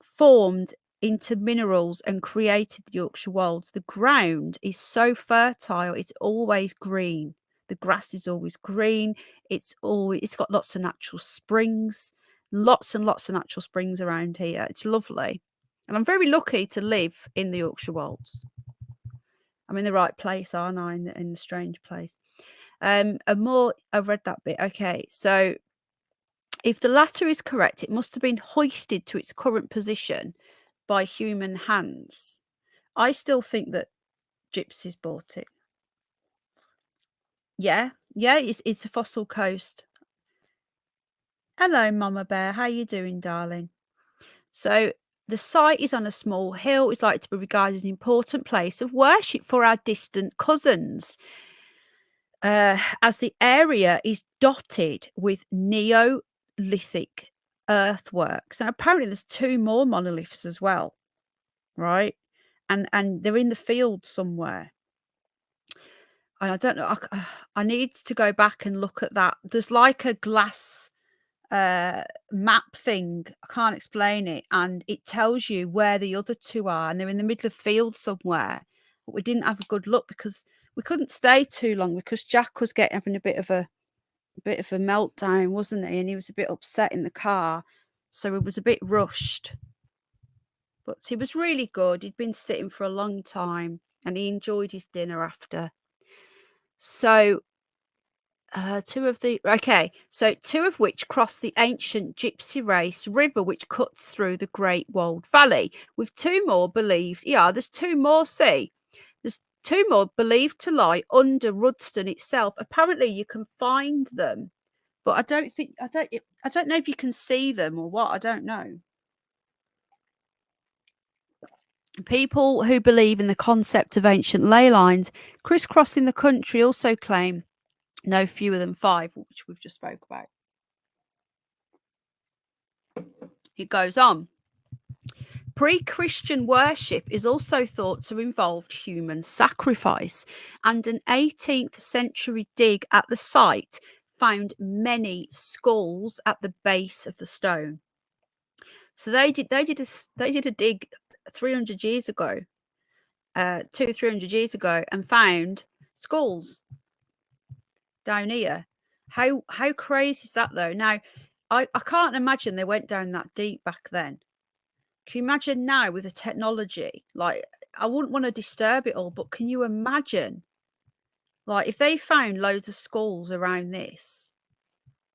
formed into minerals and created the Yorkshire Wolds. The ground is so fertile, it's always green. The grass is always green. It's got lots of natural springs, lots and lots of natural springs around here. It's lovely. And I'm very lucky to live in the Yorkshire Wolds. I'm in the right place, aren't I? In the strange place. I've read that bit. Okay, so if the latter is correct, it must have been hoisted to its current position by human hands. I still think that gypsies bought it. Yeah, it's a fossil coast. Hello, Mama Bear. How you doing, darling? So the site is on a small hill. It's like to be regarded as an important place of worship for our distant cousins, as the area is dotted with Neolithic earthworks. And apparently there's 2 more monoliths as well, right? And they're in the field somewhere. And I don't know. I need to go back and look at that. There's like a glass map thing. I can't explain it, and it tells you where the other 2 are, and they're in the middle of field somewhere. But we didn't have a good look because we couldn't stay too long because Jack was having a bit of a meltdown, wasn't he? And he was a bit upset in the car, so it was a bit rushed. But he was really good. He'd been sitting for a long time, and he enjoyed his dinner after. So 2 of which cross the ancient Gypsy Race River, which cuts through the Great Wold Valley, with 2 more believed. Yeah, there's 2 more. See, there's 2 more believed to lie under Rudston itself. Apparently, you can find them but I don't know if you can see them or what. I don't know. People who believe in the concept of ancient ley lines crisscrossing the country also claim no fewer than 5, which we've just spoke about. It goes on. Pre-Christian worship is also thought to involve human sacrifice, and an 18th century dig at the site found many skulls at the base of the stone. So they did a dig 300 years ago, 300 years ago, and found skulls down here. How crazy is that though? Now, I can't imagine they went down that deep back then. Can you imagine now with the technology? Like, I wouldn't want to disturb it all, but can you imagine? Like, if they found loads of skulls around this,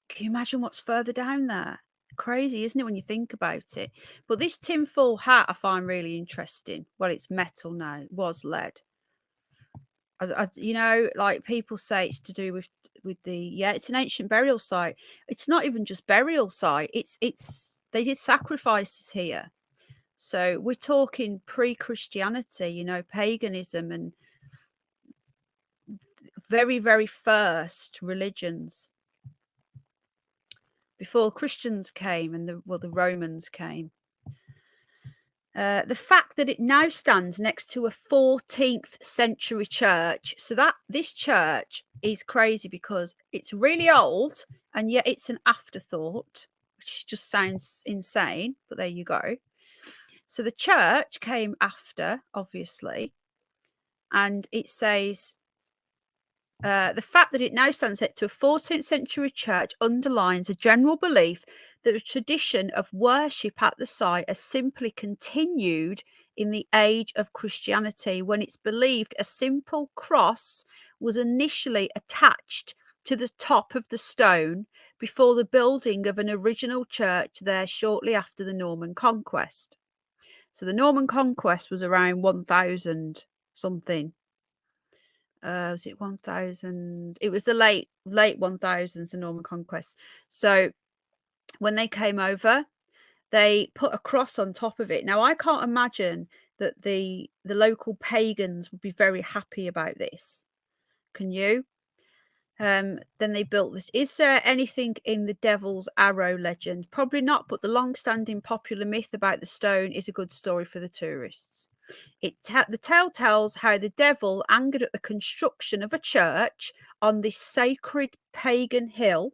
can you imagine what's further down there? Crazy, isn't it, when you think about it? But this tinfoil hat I find really interesting. Well, it's metal now. It was lead. You know, like people say it's to do with the it's an ancient burial site. It's not even just burial site. It's they did sacrifices here. So we're talking pre-Christianity, you know, paganism and very, very first religions before Christians came and the Romans came. The fact that it now stands next to a 14th century church. So that this church is crazy because it's really old and yet it's an afterthought, which just sounds insane. But there you go. So the church came after, obviously, and it says the fact that it now stands next to a 14th century church underlines a general belief that the tradition of worship at the site has simply continued in the age of Christianity, when it's believed a simple cross was initially attached to the top of the stone before the building of an original church there shortly after the Norman conquest. So the Norman conquest was around 1000 something. Was it 1000? It was the late 1000s, the Norman conquest. So when they came over, they put a cross on top of it. Now I can't imagine that the local pagans would be very happy about this. Can you? Then they built this. Is there anything in the Devil's Arrow legend? Probably not, but the long-standing popular myth about the stone is a good story for the tourists. The tale tells how the devil, angered at the construction of a church on this sacred pagan hill,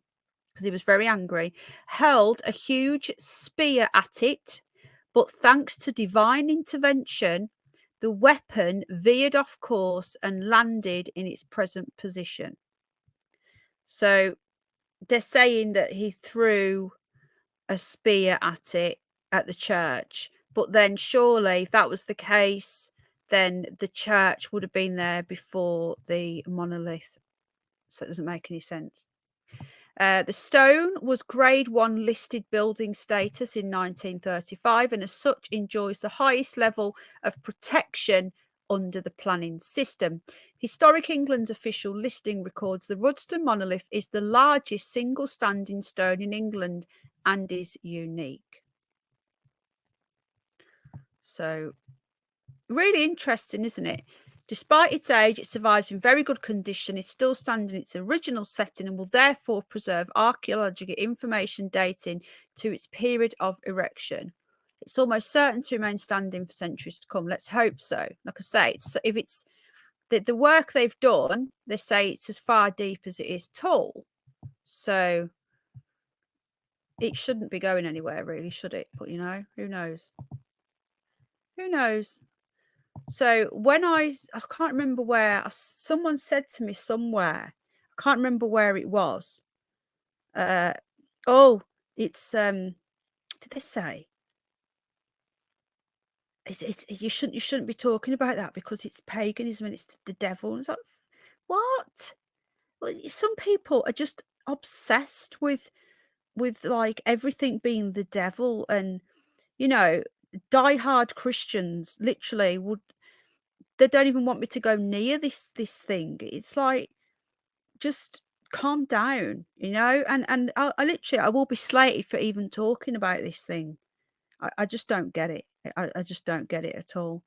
because he was very angry, hurled a huge spear at it, but thanks to divine intervention, the weapon veered off course and landed in its present position. So they're saying that he threw a spear at it at the church, but then surely if that was the case, then the church would have been there before the monolith. So it doesn't make any sense. The stone was Grade 1 listed building status in 1935, and as such enjoys the highest level of protection under the planning system. Historic England's official listing records the Rudston Monolith is the largest single standing stone in England and is unique. So really interesting, isn't it? Despite its age, it survives in very good condition. It still stands in its original setting and will therefore preserve archaeological information dating to its period of erection. It's almost certain to remain standing for centuries to come. Let's hope so. Like I say, if it's the work they've done, they say it's as far deep as it is tall. So it shouldn't be going anywhere, really, should it? But, you know, who knows? Who knows? So when I can't remember where, someone said to me somewhere, I can't remember where it was. Oh, it's did they say? It's you shouldn't be talking about that because it's paganism and it's the devil. And it's like, what? Well, some people are just obsessed with like everything being the devil, and you know, diehard Christians literally would. They don't even want me to go near this thing. It's like, just calm down, you know. And I literally, I will be slated for even talking about this thing. I just don't get it. I just don't get it at all.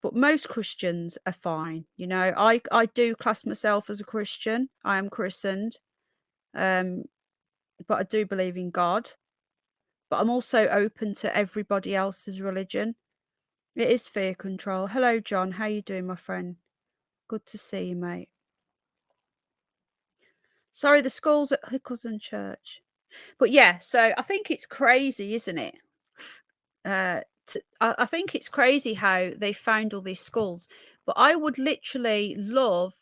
But most Christians are fine, you know. I do class myself as a Christian. I am christened, but I do believe in God. But I'm also open to everybody else's religion. It is fear control. Hello, John. How you doing, my friend? Good to see you, mate. Sorry, the school's at Hickleton Church. But yeah, so I think it's crazy, isn't it? I think it's crazy how they found all these schools. But I would literally love,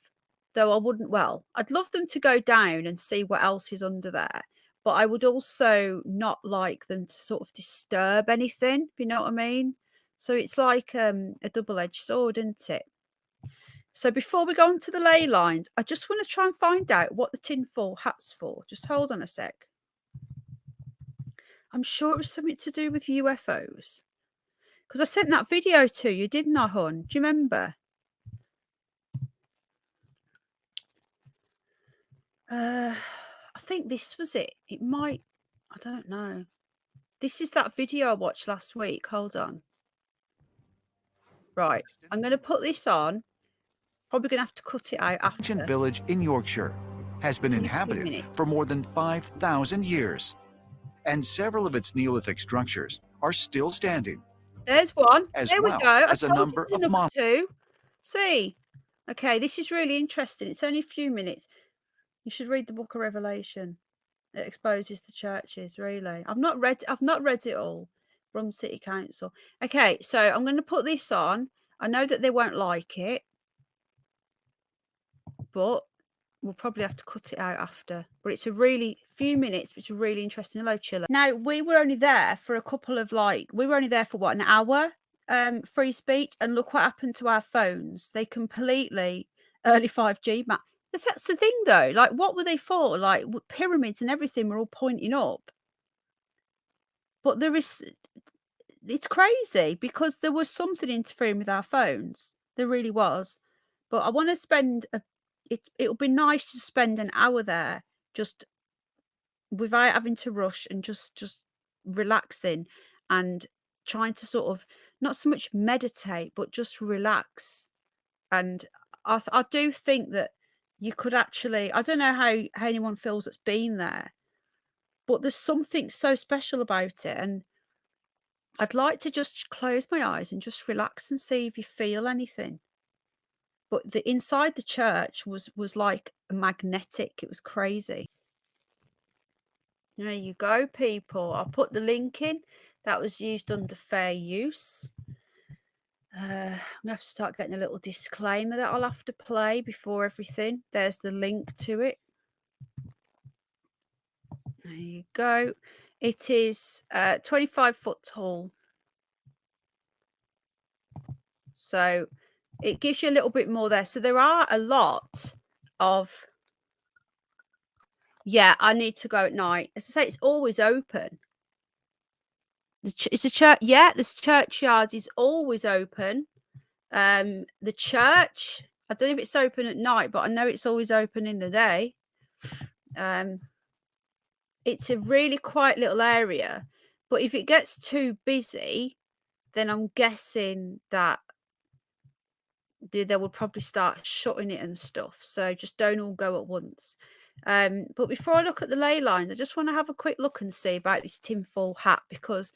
though I wouldn't, well, I'd love them to go down and see what else is under there. But I would also not like them to sort of disturb anything, if you know what I mean. So it's like a double-edged sword, isn't it? So before we go on to the ley lines, I just want to try and find out what the tinfoil hat's for. Just hold on a sec. I'm sure it was something to do with UFOs. Because I sent that video to you, didn't I, hon? Do you remember? I think this was it. It might, I don't know. This is that video I watched last week. Hold on. Right. I'm going to put this on. Probably going to have to cut it out after. Ancient village in Yorkshire has been Only a few inhabited minutes. for more than 5,000 years, and several of its Neolithic structures are still standing. There's one. As There well we go. as a I told you number there's of another mon- two. See? Okay, this is really interesting. It's only a few minutes. You should read the Book of Revelation. It exposes the churches, really. I've not read it all. Brum City Council. Okay, so I'm going to put this on. I know that they won't like it, but we'll probably have to cut it out after. But it's a really few minutes, but it's a really interesting. Hello, Chiller. Now, we were only there for a couple of we were only there for what, an hour, free speech, and look what happened to our phones. They completely early 5G map. That's the thing, though. Like, what were they for? Like, pyramids and everything were all pointing up. But it's crazy because there was something interfering with our phones. There really was. But I want to spend it'll be nice to spend an hour there just without having to rush and just relaxing and trying to sort of not so much meditate but just relax. And I do think that you could actually, I don't know how anyone feels that's been there, but there's something so special about it. And I'd like to just close my eyes and just relax and see if you feel anything. But the inside the church was like magnetic. It was crazy. There you go, people. I'll put the link in. That was used under fair use. I'm going to have to start getting a little disclaimer that I'll have to play before everything. There's the link to it. There you go. It is 25 foot tall. So it gives you a little bit more there. So there are a lot of, yeah, I need to go at night. As I say, it's always open. It's a church. Yeah, this churchyard is always open. The church, I don't know if it's open at night, but I know it's always open in the day. It's a really quiet little area, but if it gets too busy, then I'm guessing that they will probably start shutting it and stuff. So just don't all go at once. But before I look at the ley lines, I just want to have a quick look and see about this tinfoil hat, because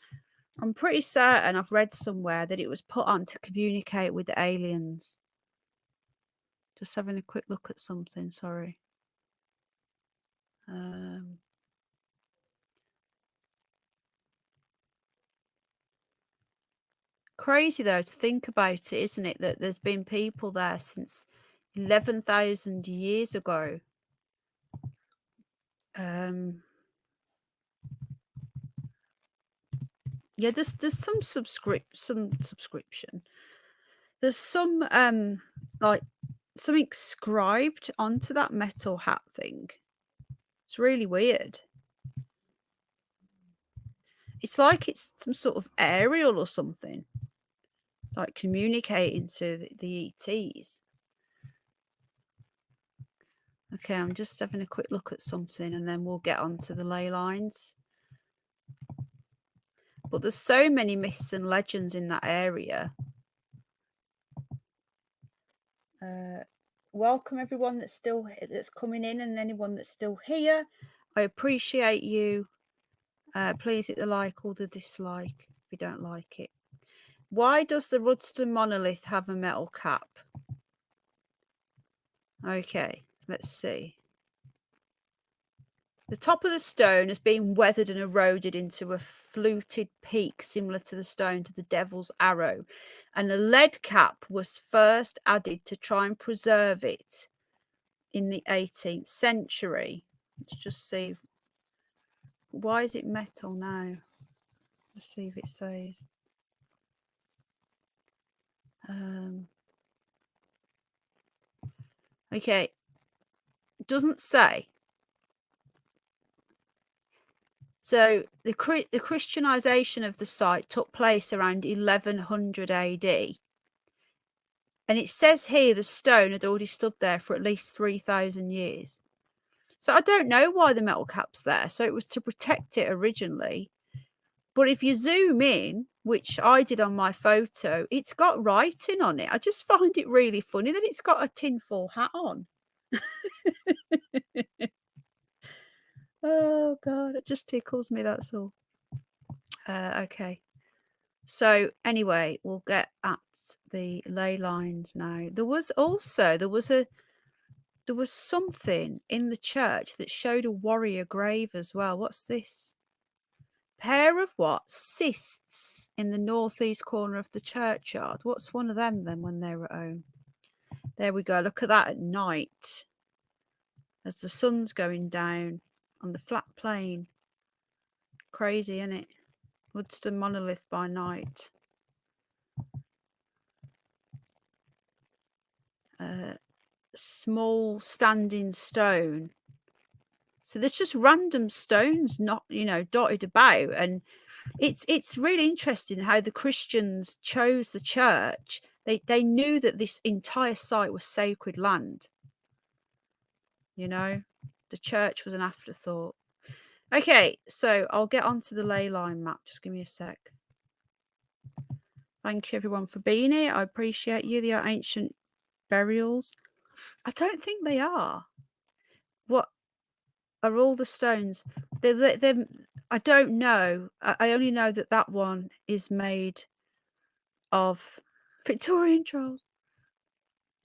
I'm pretty certain I've read somewhere that it was put on to communicate with the aliens. Just having a quick look at something, sorry. Crazy though to think about it, isn't it? That there's been people there since 11,000 years ago. Yeah, there's some subscription. There's some like something scribed onto that metal hat thing. It's really weird. It's like it's some sort of aerial or something, like communicating to the ETs. Okay, I'm just having a quick look at something and then we'll get on to the ley lines. But there's so many myths and legends in that area. Welcome everyone that's coming in and anyone that's still here. I appreciate you. Please hit the like or the dislike if you don't like it. Why does the Rudston Monolith have a metal cap? Okay, let's see. The top of the stone has been weathered and eroded into a fluted peak similar to the stone to the Devil's Arrow, and a lead cap was first added to try and preserve it in the 18th century. Let's just see. Why is it metal now? Let's see if it says. Okay, it doesn't say. So the Christianization of the site took place around 1100 AD. And it says here the stone had already stood there for at least 3,000 years. So I don't know why the metal cap's there. So it was to protect it originally. But if you zoom in, which I did on my photo, it's got writing on it. I just find it really funny that it's got a tinfoil hat on. Oh, God, it just tickles me, that's all. Okay. So anyway, we'll get at the ley lines now. There was something in the church that showed a warrior grave as well. What's this? Pair of what? Cysts in the northeast corner of the churchyard. What's one of them then when they're at home? There we go. Look at that at night as the sun's going down on the flat plain. Crazy, isn't it? Rudston Monolith by night. Small standing stone. So there's just random stones not, dotted about, and it's really interesting how the Christians chose the church. They knew that this entire site was sacred land. The church was an afterthought. Okay, so I'll get onto the ley line map. Just give me a sec. Thank you everyone for being here. I appreciate you. They are ancient burials. I don't think they are. What are all the stones? They're I don't know. I only know that one is made of Victorian trolls.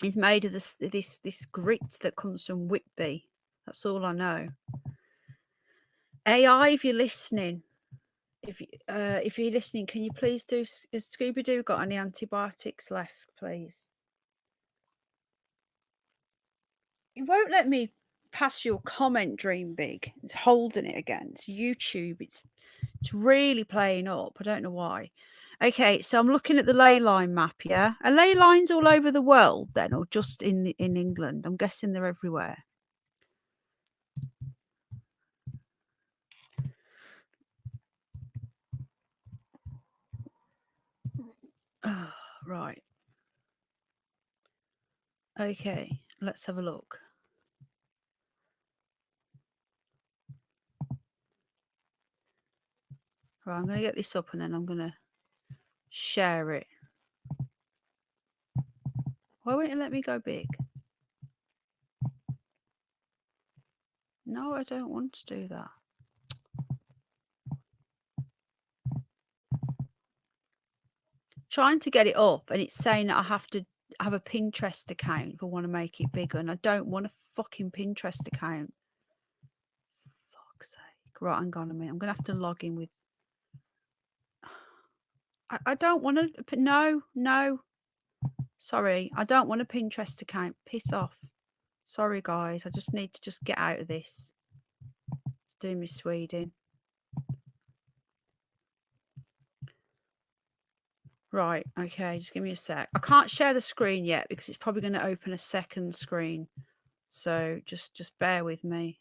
Is made of this grit that comes from Whitby. That's all I know. AI, if you're listening, if you're listening, can you please do? Has Scooby-Doo got any antibiotics left, please? It won't let me pass your comment, Dream Big. It's holding it again. It's YouTube. It's really playing up. I don't know why. Okay, so I'm looking at the ley line map, yeah? Are ley lines all over the world then, or just in England? I'm guessing they're everywhere. Oh, right. Okay, let's have a look. Right, I'm going to get this up and then I'm going to share it. Why won't it let me go big? No, I don't want to do that. Trying to get it up and it's saying that I have to have a Pinterest account if I want to make it bigger, and I don't want a fucking Pinterest account. Fuck's sake. Right, hang on a minute. I'm going to have to log in with... I don't want to... No. Sorry, I don't want a Pinterest account. Piss off. Sorry, guys. I just need to just get out of this. It's doing me Sweden. Right, okay, just give me a sec. I can't share the screen yet because it's probably going to open a second screen. So just bear with me.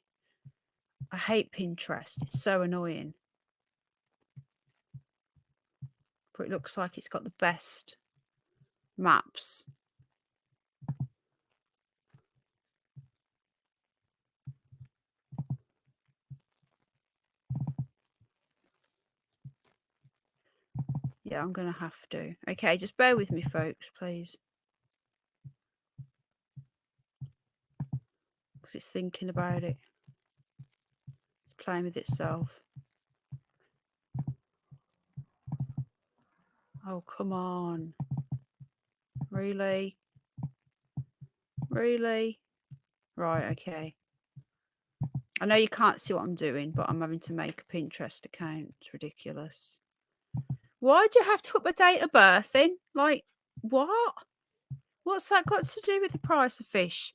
I hate Pinterest. It's so annoying. But it looks like it's got the best maps. Yeah, I'm going to have to. Okay, just bear with me, folks, please. Because it's thinking about it. It's playing with itself. Oh, come on. Really? Really? Right, okay. I know you can't see what I'm doing, but I'm having to make a Pinterest account. It's ridiculous. Why do you have to put my date of birth in? Like, what? What's that got to do with the price of fish?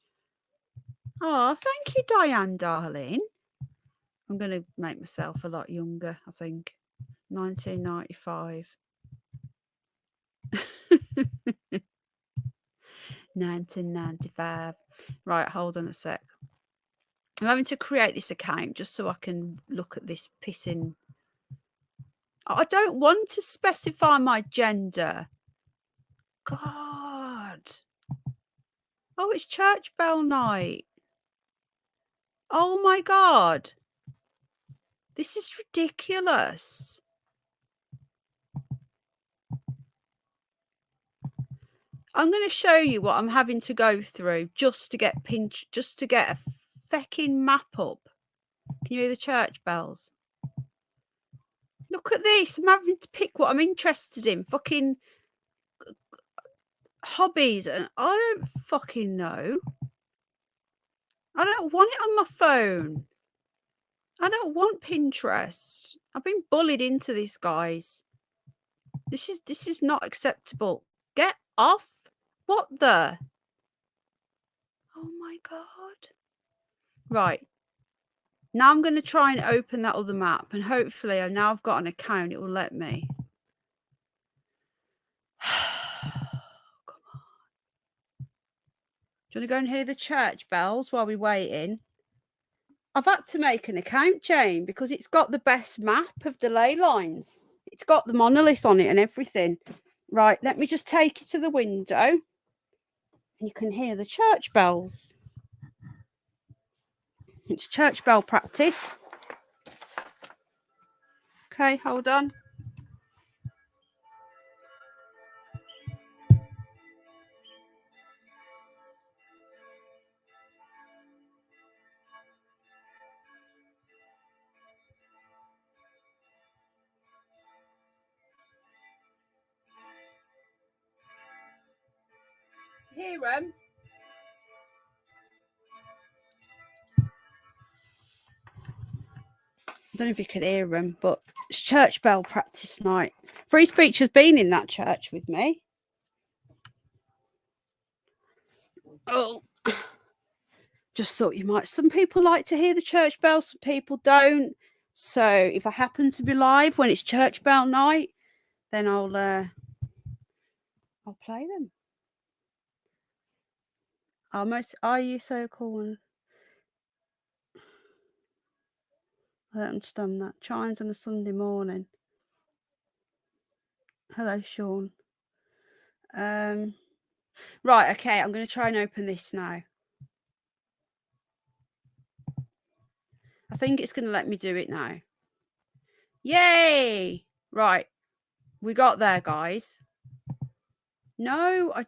Oh, thank you, Diane, darling. I'm going to make myself a lot younger, I think. 1995. 1995. Right, hold on a sec. I'm having to create this account just so I can look at this pissing. I don't want to specify my gender. God. Oh, it's church bell night. Oh my God. This is ridiculous. I'm going to show you what I'm having to go through just to get a fecking map up. Can you hear the church bells? Look at this. I'm having to pick what I'm interested in. Fucking hobbies. And I don't fucking know. I don't want it on my phone. I don't want Pinterest. I've been bullied into this, guys. This is not acceptable. Get off. What the? Oh my God. Right. Now I'm going to try and open that other map, and hopefully now I've got an account, it will let me. Come on. Do you want to go and hear the church bells while we're waiting? I've had to make an account, Jane, because it's got the best map of the ley lines. It's got the monolith on it and everything. Right, let me just take you to the window. You can hear the church bells. It's church bell practice. Okay, hold on. Hear them? I don't know if you could hear them, but it's church bell practice night. Free Speech has been in that church with me. Oh, just thought you might. Some people like to hear the church bell, some people don't. So if I happen to be live when it's church bell night, then I'll play them. Almost. Are you so cool? I don't understand that. Chimes on a Sunday morning. Hello, Sean. Right, okay, I'm going to try and open this now. I think it's going to let me do it now. Yay! Right, we got there, guys. No, I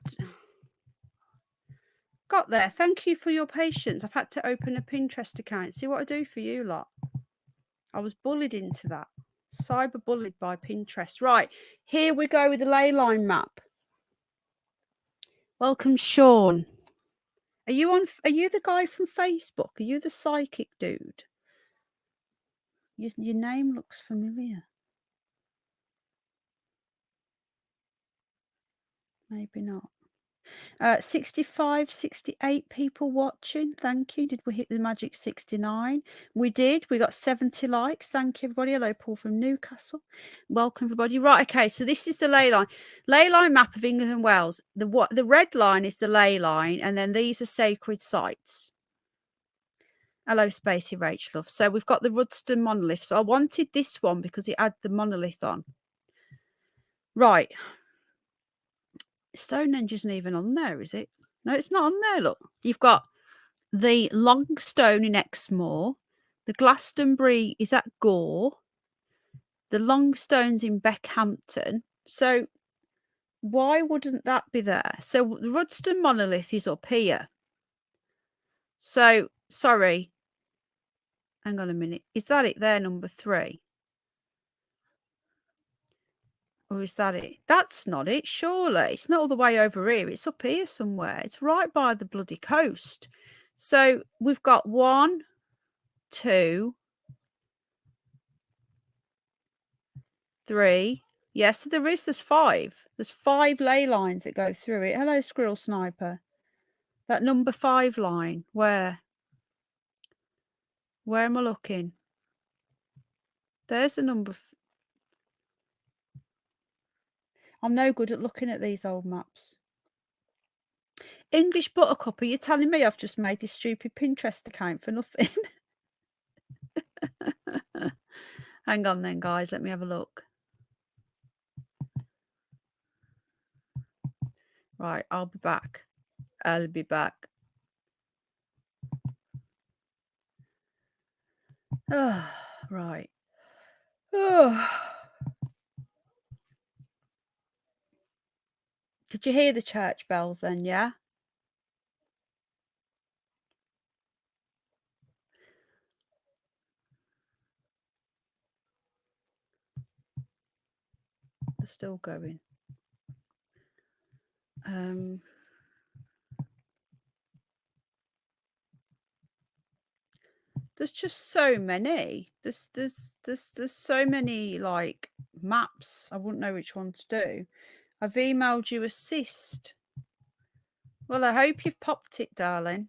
got there. Thank you for your patience. I've had to open a Pinterest account. See what I do for you lot. I was bullied into that. Cyber bullied by Pinterest. Right, here we go with the ley line map. Welcome, Sean. Are you the guy from Facebook? Are you the psychic dude? Your name looks familiar. Maybe not. 65, 68 people watching. Thank you. Did we hit the magic 69? We did. We got 70 likes. Thank you, everybody. Hello, Paul from Newcastle. Welcome, everybody. Right, okay. So this is the ley line map of England and Wales. The red line is the ley line, and then these are sacred sites. Hello, Spacey Rach Love. So we've got the Rudston Monolith. So I wanted this one because it had the monolith on. Right. Stonehenge isn't even on there, is it? No, it's not on there. Look, you've got the Long Stone in Exmoor, the Glastonbury is at Gore, the Long Stone's in Beckhampton, So why wouldn't that be there? So the Rudston Monolith is up here. So, sorry. Hang on a minute. Is that it there, number 3? Or is that it? That's not it, surely. It's not all the way over here. It's up here somewhere. It's right by the bloody coast. So we've got 1, 2, 3. Yes, so there's 5. There's 5 ley lines that go through it. Hello, Squirrel Sniper. That number 5 line. Where? Where am I looking? There's the number. I'm no good at looking at these old maps. English Buttercup, are you telling me I've just made this stupid Pinterest account for nothing? Hang on then, guys. Let me have a look. Right, I'll be back. I'll be back. Oh, right. Oh. Did you hear the church bells then, yeah? They're still going. There's just so many. There's so many like maps. I wouldn't know which one to do. I've emailed you assist. Well, I hope you've popped it, darling.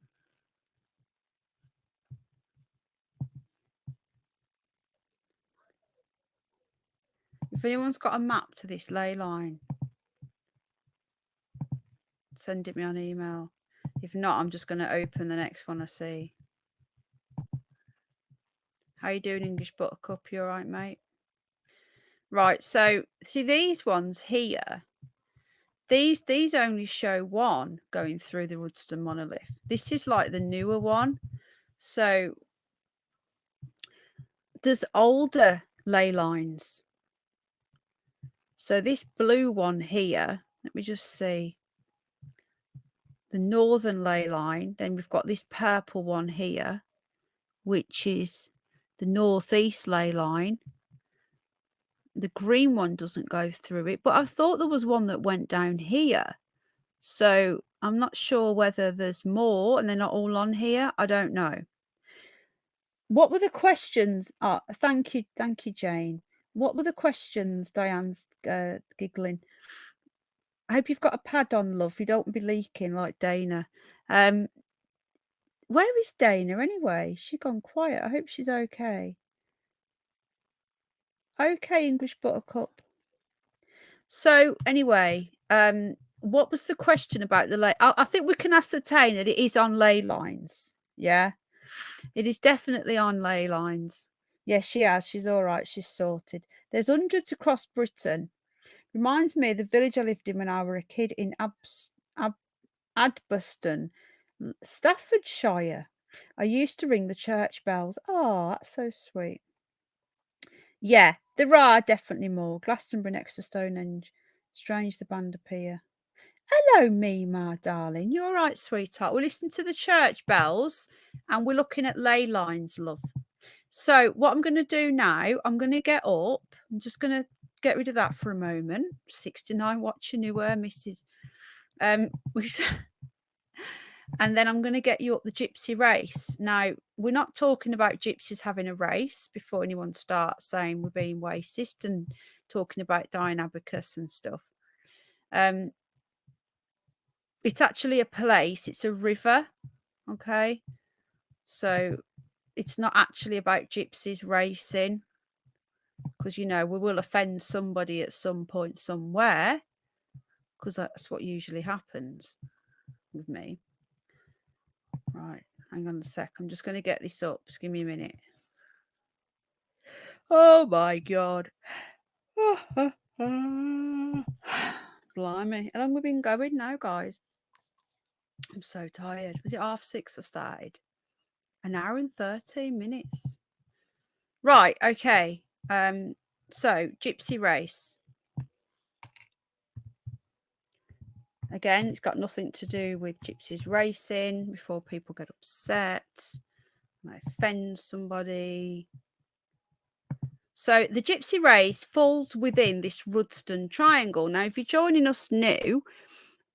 If anyone's got a map to this ley line, send it me on email. If not, I'm just going to open the next one I see. How you doing, English Buttercup? You all right, mate? Right, so see these ones here. These only show 1 going through the Rudston Monolith. This is like the newer one. So there's older ley lines. So this blue one here, let me just see. The northern ley line. Then we've got this purple one here, which is the northeast ley line. The green one doesn't go through it, but I thought there was one that went down here. So I'm not sure whether there's more and they're not all on here. I don't know. What were the questions? Thank you, Jane. What were the questions? Diane's giggling. I hope you've got a pad on, love. You don't be leaking like Dana. Where is Dana anyway? She's gone quiet. I hope she's okay. Okay, English Buttercup. So anyway, what was the question about the ley? I think we can ascertain that it is on ley lines. Yeah, it is definitely on ley lines. Yes, she has. She's all right. She's sorted. There's hundreds across Britain. Reminds me of the village I lived in when I was a kid in Adbuston, Staffordshire. I used to ring the church bells. Oh, that's so sweet. Yeah, there are definitely more. Glastonbury next to Stonehenge. Strange the band appear. Hello, Mima, darling. You all right, sweetheart? We're listening to the church bells and we're looking at ley lines, love. So what I'm going to do now, I'm going to get up. I'm just going to get rid of that for a moment. 69 watching you were, Mrs. And then I'm going to get you up the Gypsy race. Now, we're not talking about gypsies having a race before anyone starts saying we're being racist and talking about dying abacus and stuff. It's actually a place. It's a river. Okay. So it's not actually about gypsies racing because, you know, we will offend somebody at some point somewhere because that's what usually happens with me. Right, hang on a sec. I'm just going to get this up. Just give me a minute. Oh my God. Blimey. How long have we been going now, guys? I'm so tired. Was it 6:30 I started? 1 hour and 13 minutes. Right, okay. So, Gypsy race. Again, it's got nothing to do with gypsies racing before people get upset. Might offend somebody. So the gypsy race falls within this Rudston Triangle. Now, if you're joining us new,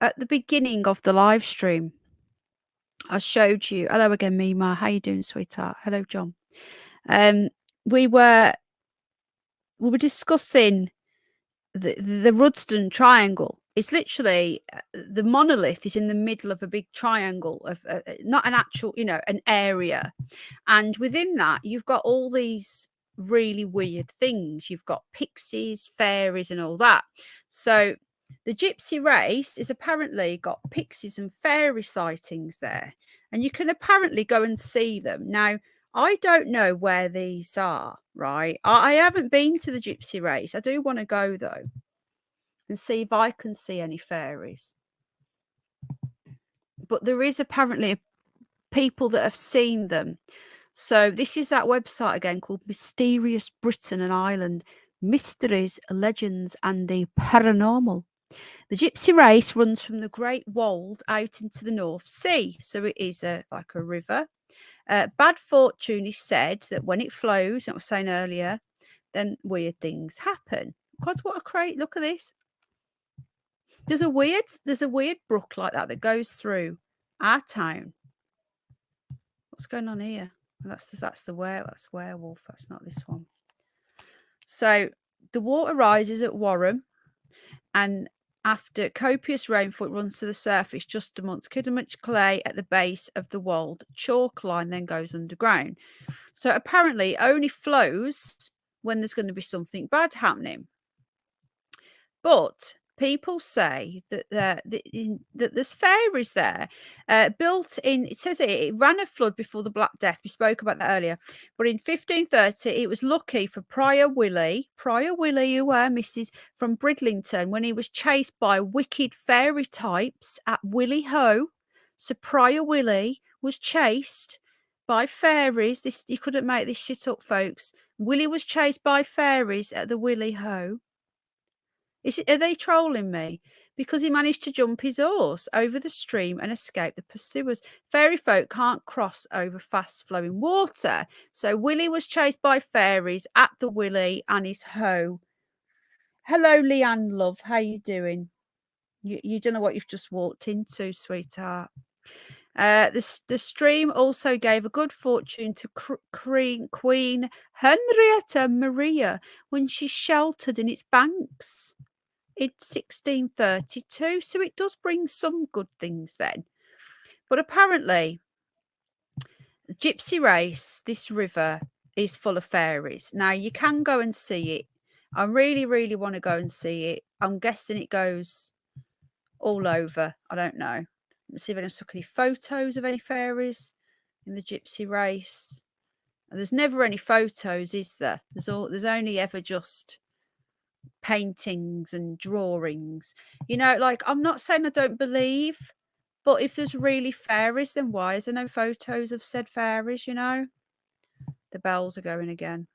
at the beginning of the live stream, I showed you. Hello again, Mima. How you doing, sweetheart? Hello, John. We were discussing the Rudston Triangle. It's literally the monolith is in the middle of a big triangle of not an actual, an area, and within that you've got all these really weird things. You've got pixies, fairies, and all that. So the gypsy race is apparently got pixies and fairy sightings there, and you can apparently go and see them. Now, I don't know where these are, right? I haven't been to the gypsy race. I do want to go though and see if I can see any fairies. But there is apparently people that have seen them. So this is that website again called Mysterious Britain and Ireland, Mysteries, Legends and the Paranormal. The gypsy race runs from the Great Wold out into the North Sea. So it is like a river. Bad fortune is said that when it flows, I was saying earlier, then weird things happen. God, what a crate. Look at this. There's a weird brook like that goes through our town. What's going on here? That's werewolf. That's not this one. So the water rises at Warham, and after copious rainfall, it runs to the surface just amongst Kidderminster clay at the base of the Wold chalk line, then goes underground. So apparently it only flows when there's going to be something bad happening. But people say that that there's fairies there. Built in, it says it ran a flood before the Black Death. We spoke about that earlier. But in 1530, it was lucky for Prior Willie, who were Mrs. from Bridlington, when he was chased by wicked fairy types at Willie Ho. So Prior Willie was chased by fairies. This, you couldn't make this shit up, folks. Willie was chased by fairies at the Willie Ho. Are they trolling me? Because he managed to jump his horse over the stream and escape the pursuers. Fairy folk can't cross over fast-flowing water. So Willie was chased by fairies at the Willie and his hoe. Hello, Leanne, love. How you doing? You don't know what you've just walked into, sweetheart. The stream also gave a good fortune to Queen Henrietta Maria when she sheltered in its banks in 1632. So it does bring some good things then. But apparently, the gypsy race, this river, is full of fairies. Now, you can go and see it. I really, really want to go and see it. I'm guessing it goes all over. I don't know. Let's see if I took any photos of any fairies in the gypsy race. There's never any photos, is there? There's only ever just paintings and drawings. Like, I'm not saying I don't believe, but if there's really fairies, then why is there no photos of said fairies? The bells are going again.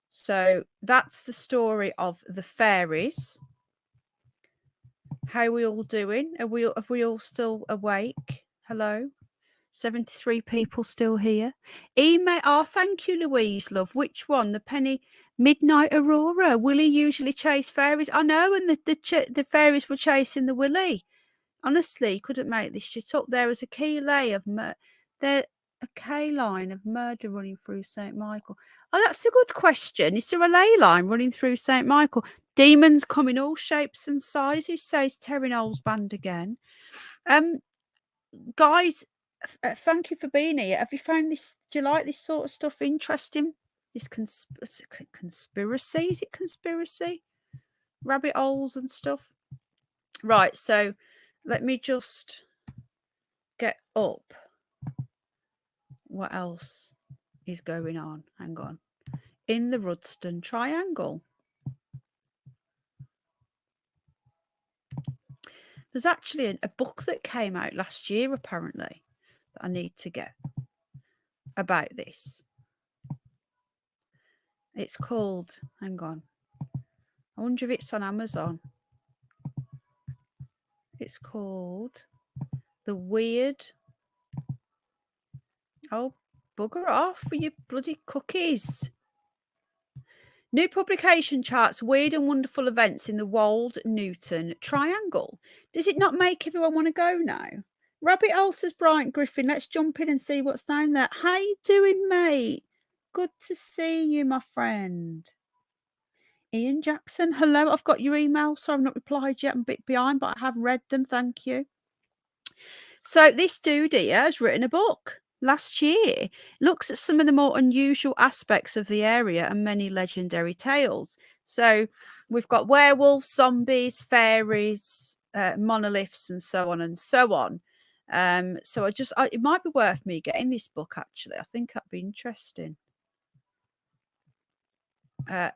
So that's the story of the fairies. How are we all doing? Have we all still awake? Hello? 73 people still here. Email. Oh, thank you, Louise, love. Which one? The Penny Midnight Aurora. Willie usually chase fairies. I know, and the fairies were chasing the Willie. Honestly, couldn't make this shit up. There was a key line of murder running through St. Michael. Oh, that's a good question. Is there a ley line running through St. Michael? Demons come in all shapes and sizes, says Terry Knowles Band again. Guys, thank you for being here. Have you found this? Do you like this sort of stuff interesting? This conspiracy? Is it conspiracy? Rabbit holes and stuff? Right, so let me just get up. What else is going on? Hang on. In the Rudston Triangle. There's actually a book that came out last year, apparently, that I need to get about this. It's called, hang on. I wonder if it's on Amazon. It's called The Weird. Oh, bugger off for your bloody cookies. New publication charts weird and wonderful events in the Wold-Newton Triangle. Does it not make everyone want to go now? Rabbit Hole says Bryant Griffin. Let's jump in and see what's down there. How you doing, mate? Good to see you, my friend. Ian Jackson, hello. I've got your email, so I've not replied yet. I'm a bit behind, but I have read them. Thank you. So this dude here has written a book last year. Looks at some of the more unusual aspects of the area and many legendary tales. So we've got werewolves, zombies, fairies, monoliths, and so on and so on. So it might be worth me getting this book, actually. I think that'd be interesting.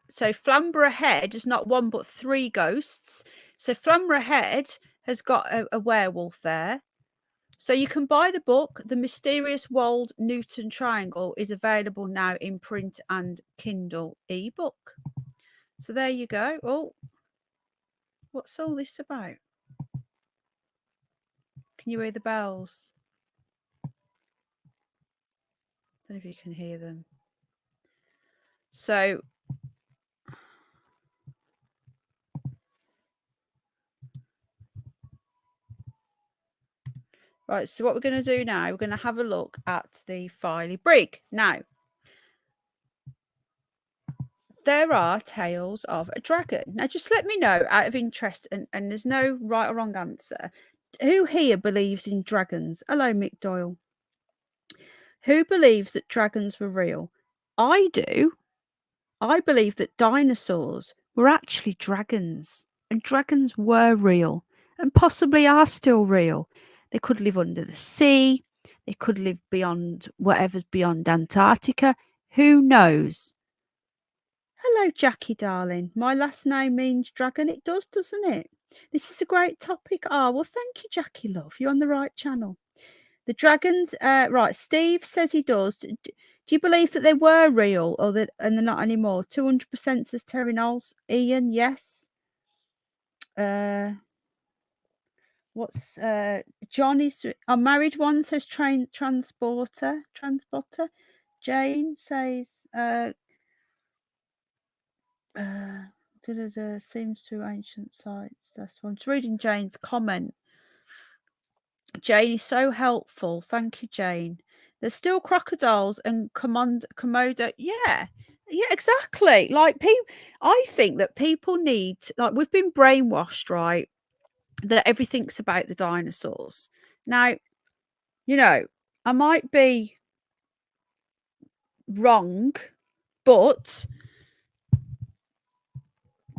So Flamborough Head is not one but three ghosts. So Flamborough Head has got a werewolf there. So you can buy the book. The Mysterious Wold-Newton Triangle is available now in print and Kindle ebook. So there you go. Oh, what's all this about? Can you hear the bells? I don't know if you can hear them. So right, so what we're going to do now, we're going to have a look at the Filey Brig. Now, there are tales of a dragon. Now, just let me know out of interest, and there's no right or wrong answer. Who here believes in dragons? Hello, Mick Doyle. Who believes that dragons were real? I do. I believe that dinosaurs were actually dragons, and dragons were real, and possibly are still real. They could live under the sea. They could live beyond whatever's beyond Antarctica. Who knows? Hello, Jackie, darling. My last name means dragon. It does, doesn't it? This is a great topic. Ah, well, thank you, Jackie, love. You're on the right channel. The dragons, right, Steve says he does. Do you believe that they were real or that and they're not anymore? 200% says Terry Knowles. Ian, yes. What's Johnny's married one says transporter. Jane says seems to ancient sites. That's one. I'm just reading Jane's comment. Jane is so helpful. Thank you, Jane. There's still crocodiles and Komodo. Yeah, exactly. Like I think that people need, like, we've been brainwashed, right? That everything's about the dinosaurs. Now, you know, I might be wrong, but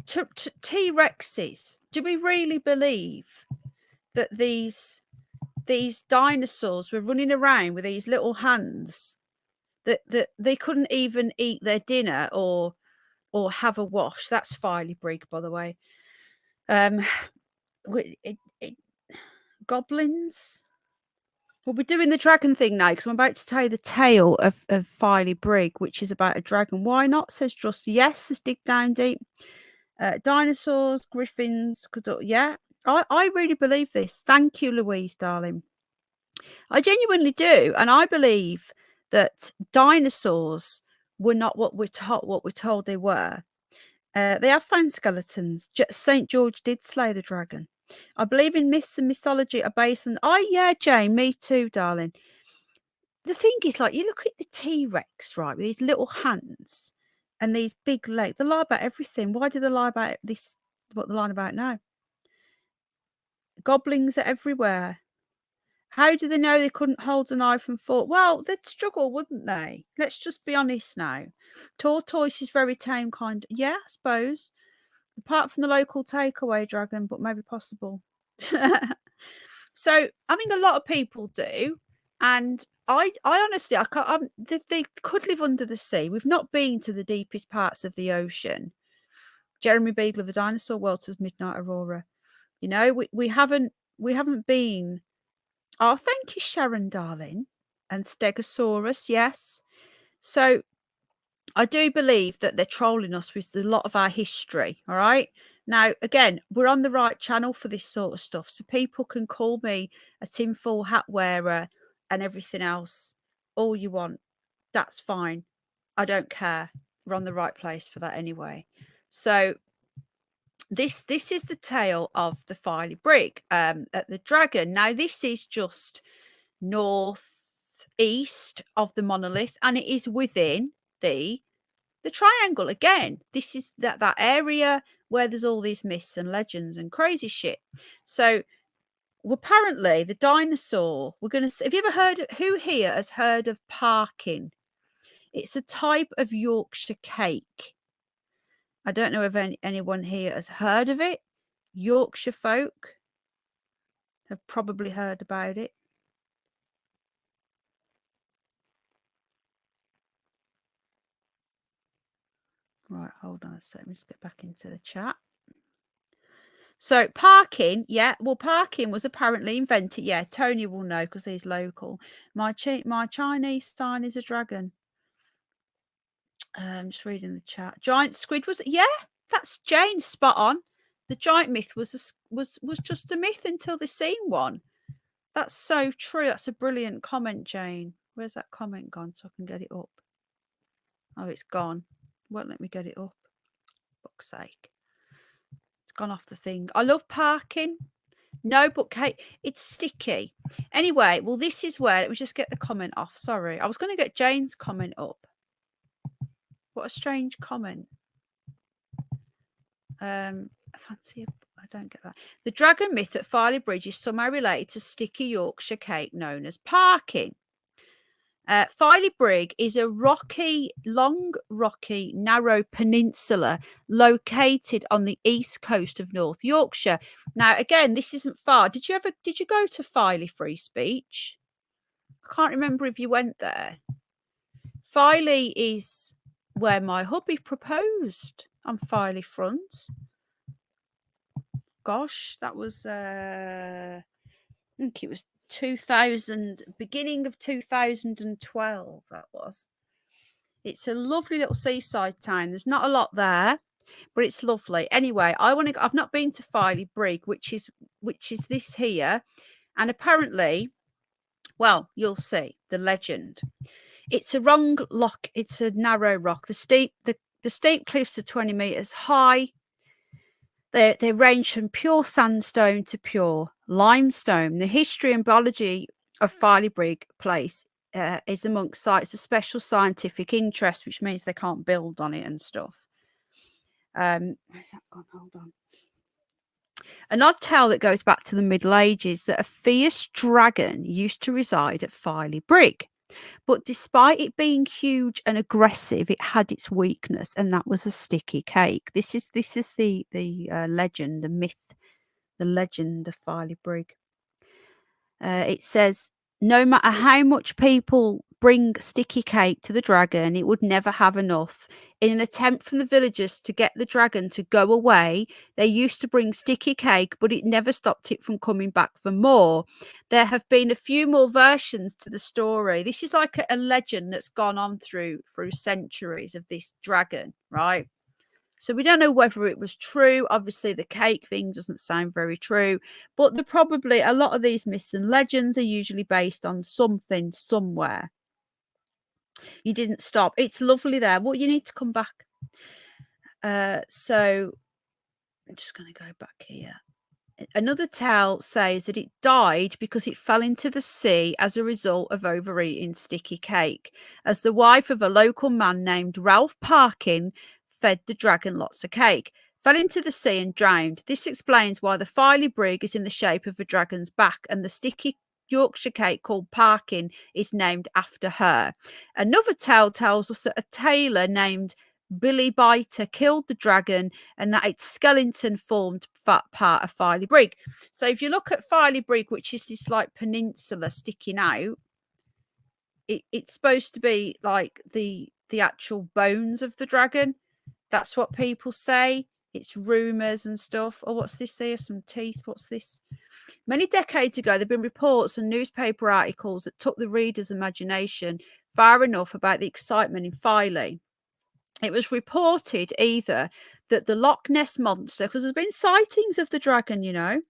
T-Rexes, do we really believe that these dinosaurs were running around with these little hands that they couldn't even eat their dinner or have a wash? That's Filey Brig, by the way. Goblins. We'll be doing the dragon thing now because I'm about to tell you the tale of Filey Brig, which is about a dragon. Why not? Says Just. Yes, says Dig Down Deep. Dinosaurs, griffins. Yeah, I really believe this. Thank you, Louise, darling. I genuinely do, and I believe that dinosaurs were not what we're told they were. They have found skeletons. St. George did slay the dragon. I believe in myths and mythology are based on. Oh yeah, Jane, me too, darling. The thing is, like, you look at the T-Rex, right, with these little hands and these big legs. They lie about everything. Why do they lie about this? What they're lying about now? Goblins are everywhere. How do they know they couldn't hold a knife and fork? Well, they'd struggle, wouldn't they? Let's just be honest now. Tortoise is very tame, kind. Yeah, I suppose. Apart from the local takeaway dragon, but maybe possible. So, I mean, a lot of people do. And I honestly, I can't. They could live under the sea. We've not been to the deepest parts of the ocean. Jeremy Beagle of the Dinosaur World says Midnight Aurora. You know, we haven't been. Oh, thank you, Sharon, darling. And Stegosaurus, yes. So I do believe that they're trolling us with a lot of our history. All right. Now, again, we're on the right channel for this sort of stuff. So people can call me a tinfoil hat wearer and everything else all you want. That's fine. I don't care. We're on the right place for that anyway. So this is the tail of the Filey Brig at the Dragon. Now, this is just northeast of the monolith, and it is within the triangle. Again, this is that area where there's all these myths and legends and crazy shit. So apparently the dinosaur, we're going to, have you ever heard, who here has heard of parkin? It's a type of Yorkshire cake. I don't know if anyone here has heard of it. Yorkshire folk have probably heard about it. Right, hold on a second. Let me just get back into the chat. So parking, yeah. Well, parking was apparently invented. Yeah, Tony will know because he's local. My Chinese sign is a dragon. I'm just reading the chat. Giant squid was, yeah. That's Jane, spot on. The giant myth was just a myth until they seen one. That's so true. That's a brilliant comment, Jane. Where's that comment gone so I can get it up? Oh, it's gone. Won't let me get it up. Fuck's sake. It's gone off the thing. I love parking. No, but Kate, it's sticky. Anyway, well, this is where, let me just get the comment off. Sorry. I was going to get Jane's comment up. What a strange comment. Fancy, I don't get that. The dragon myth at Filey Bridge is somehow related to sticky Yorkshire cake known as parking. Filey Brig is a long, rocky, narrow peninsula located on the east coast of North Yorkshire. Now, again, this isn't far. Did you go to Filey Free Speech? I can't remember if you went there. Filey is where my hubby proposed on Filey Front. Gosh, that was, I think it was 2000, beginning of 2012. That was. It's a lovely little seaside town. There's not a lot there, but it's lovely. Anyway, I've not been to Filey Brig, which is this here, and apparently, well, you'll see the legend. It's a it's a narrow rock. The steep cliffs are 20 meters high. They range from pure sandstone to pure limestone. The history and biology of Filey Brig Place is amongst sites of special scientific interest, which means they can't build on it and stuff. Where's that gone? Hold on. An odd tale that goes back to the Middle Ages that a fierce dragon used to reside at Filey Brig. But despite it being huge and aggressive, it had its weakness, and that was a sticky cake. This is the legend, the myth, the legend of Filey Brig. It says, no matter how much people bring sticky cake to the dragon, it would never have enough. In an attempt from the villagers to get the dragon to go away, they used to bring sticky cake, but it never stopped it from coming back for more. There have been a few more versions to the story. This is like a legend that's gone on through centuries of this dragon, right? So we don't know whether it was true. Obviously, the cake thing doesn't sound very true, but probably a lot of these myths and legends are usually based on something somewhere. You didn't stop. It's lovely there. Well, you need to come back. So I'm just going to go back here. Another tale says that it died because it fell into the sea as a result of overeating sticky cake, as the wife of a local man named Ralph Parkin fed the dragon lots of cake, fell into the sea and drowned. This explains why the Filey Brig is in the shape of a dragon's back, and the sticky Yorkshire cake called Parkin is named after her. Another tale tells us that a tailor named Billy Biter killed the dragon and that its skeleton formed part of Filey Brig. So if you look at Filey Brig, which is this like peninsula sticking out, it's supposed to be like the actual bones of the dragon. That's what people say. It's rumours and stuff. Oh, what's this here? Some teeth. What's this? Many decades ago, there have been reports and newspaper articles that took the reader's imagination far enough about the excitement in Filey. It was reported either that the Loch Ness Monster, because there's been sightings of the dragon, you know,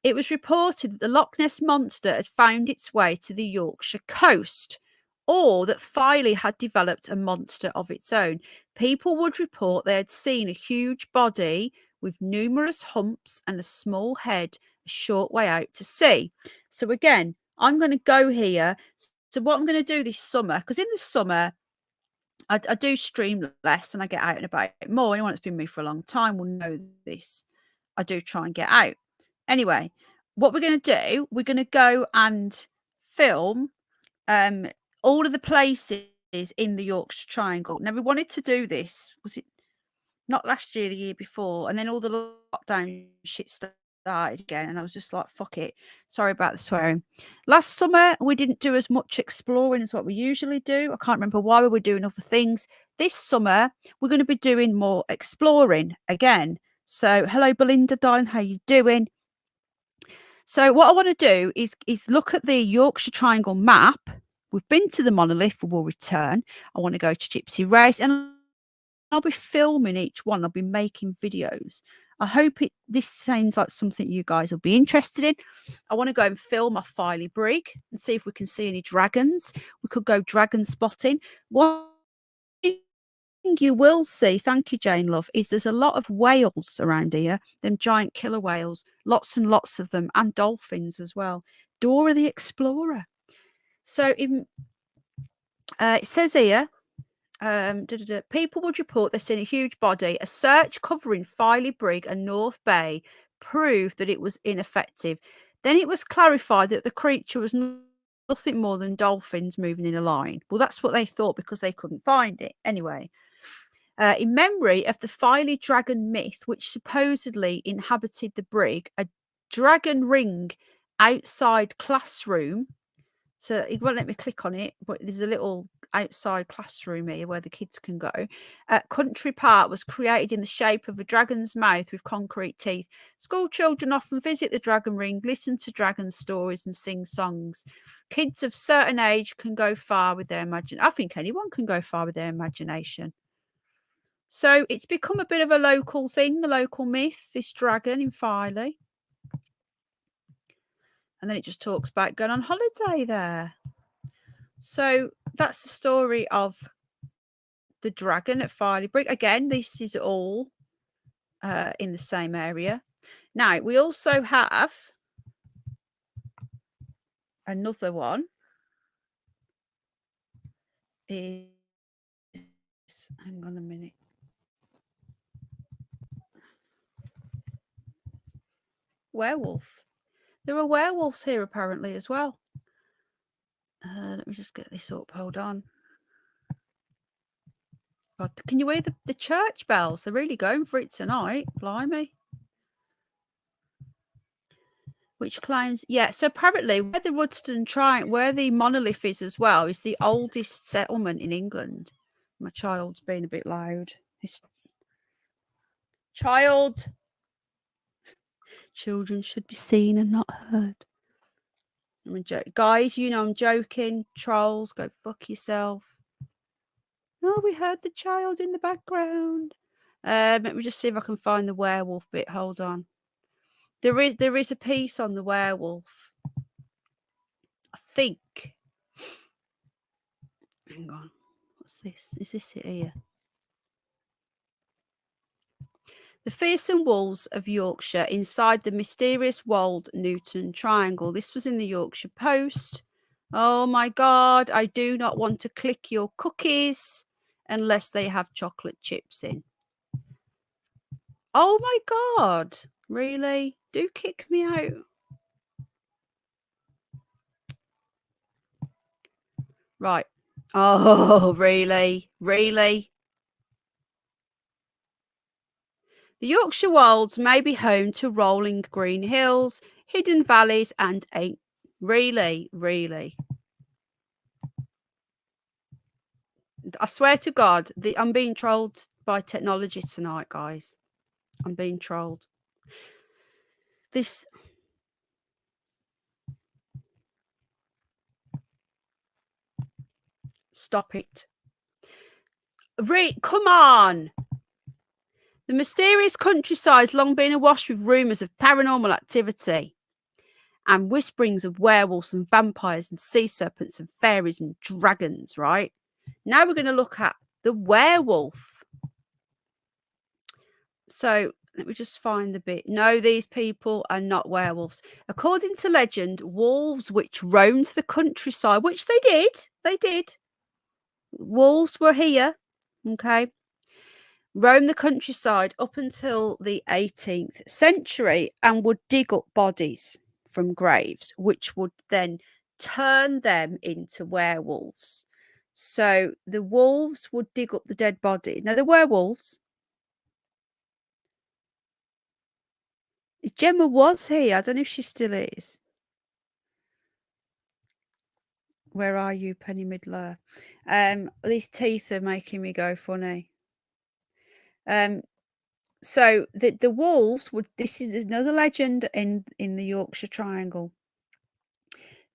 it was reported that the Loch Ness Monster had found its way to the Yorkshire coast, or that Filey had developed a monster of its own. People would report they had seen a huge body with numerous humps and a small head a short way out to sea. So again, I'm going to go here. So what I'm going to do this summer, because in the summer, I do stream less and I get out and about more. Anyone that's been with me for a long time will know this. I do try and get out. Anyway, what we're going to do, we're going to go and film all of the places in the Yorkshire Triangle. Now, we wanted to do this, was it not last year, the year before? And then all the lockdown shit started again. And I was just like, fuck it. Sorry about the swearing. Last summer, we didn't do as much exploring as what we usually do. I can't remember why we were doing other things. This summer, we're going to be doing more exploring again. So, hello, Belinda, darling. How you doing? So what I want to do is look at the Yorkshire Triangle map. We've been to the monolith, we will return. I want to go to Gypsy Race, and I'll be filming each one. I'll be making videos. I hope this sounds like something you guys will be interested in. I want to go and film off Filey Brig and see if we can see any dragons. We could go dragon spotting. One thing you will see, thank you, Jane Love, is there's a lot of whales around here, them giant killer whales, lots and lots of them, and dolphins as well. Dora the Explorer. So it says here, people would report they've seen a huge body. A search covering Filey Brig and North Bay proved that it was ineffective. Then it was clarified that the creature was nothing more than dolphins moving in a line. Well, that's what they thought because they couldn't find it. Anyway, in memory of the Filey dragon myth, which supposedly inhabited the brig, a dragon ring outside classroom. So it won't let me click on it, but there's a little outside classroom here where the kids can go. Country Park was created in the shape of a dragon's mouth with concrete teeth. School children often visit the dragon ring, listen to dragon stories and sing songs. Kids of certain age can go far with their imagination. I think anyone can go far with their imagination. So it's become a bit of a local thing, the local myth, this dragon in Filey. And then it just talks about going on holiday there. So that's the story of the dragon at Filey Brig. Again, this is all in the same area. Now, we also have another one. Hang on a minute. Werewolf. There are werewolves here apparently as well. Let me just get this up. Hold on. God, can you hear the church bells? They're really going for it tonight. Blimey. Which claims, yeah. So apparently, where the Rudston Triangle, where the monolith is as well, is the oldest settlement in England. My child's being a bit loud. Child. Children should be seen and not heard. I'm a joke. Guys, you know I'm joking. Trolls, go fuck yourself. Oh, we heard the child in the background. Let me just see if I can find the werewolf bit. Hold on. There is a piece on the werewolf. I think. Hang on. What's this? Is this it here? The fearsome wolves of Yorkshire inside the mysterious walled Newton Triangle. This was in the Yorkshire Post. Oh my God, I do not want to click your cookies unless they have chocolate chips in. Oh my God, really? Do kick me out. Right. Oh, really? Really? The Yorkshire Wolds may be home to rolling green hills, hidden valleys, and really. I swear to God, I'm being trolled by technology tonight, guys. I'm being trolled. Stop it. Come on. The mysterious countryside has long been awash with rumours of paranormal activity and whisperings of werewolves and vampires and sea serpents and fairies and dragons, right? Now we're going to look at the werewolf. So let me just find the bit. No, these people are not werewolves. According to legend, wolves which roamed the countryside, which they did. Wolves were here, okay, roamed the countryside up until the 18th century and would dig up bodies from graves, which would then turn them into werewolves. So the wolves would dig up the dead body. Now, the werewolves, Gemma was here. I don't know if she still is. Where are you, Penny Midler? These teeth are making me go funny. So the wolves would. This is another legend in the Yorkshire Triangle.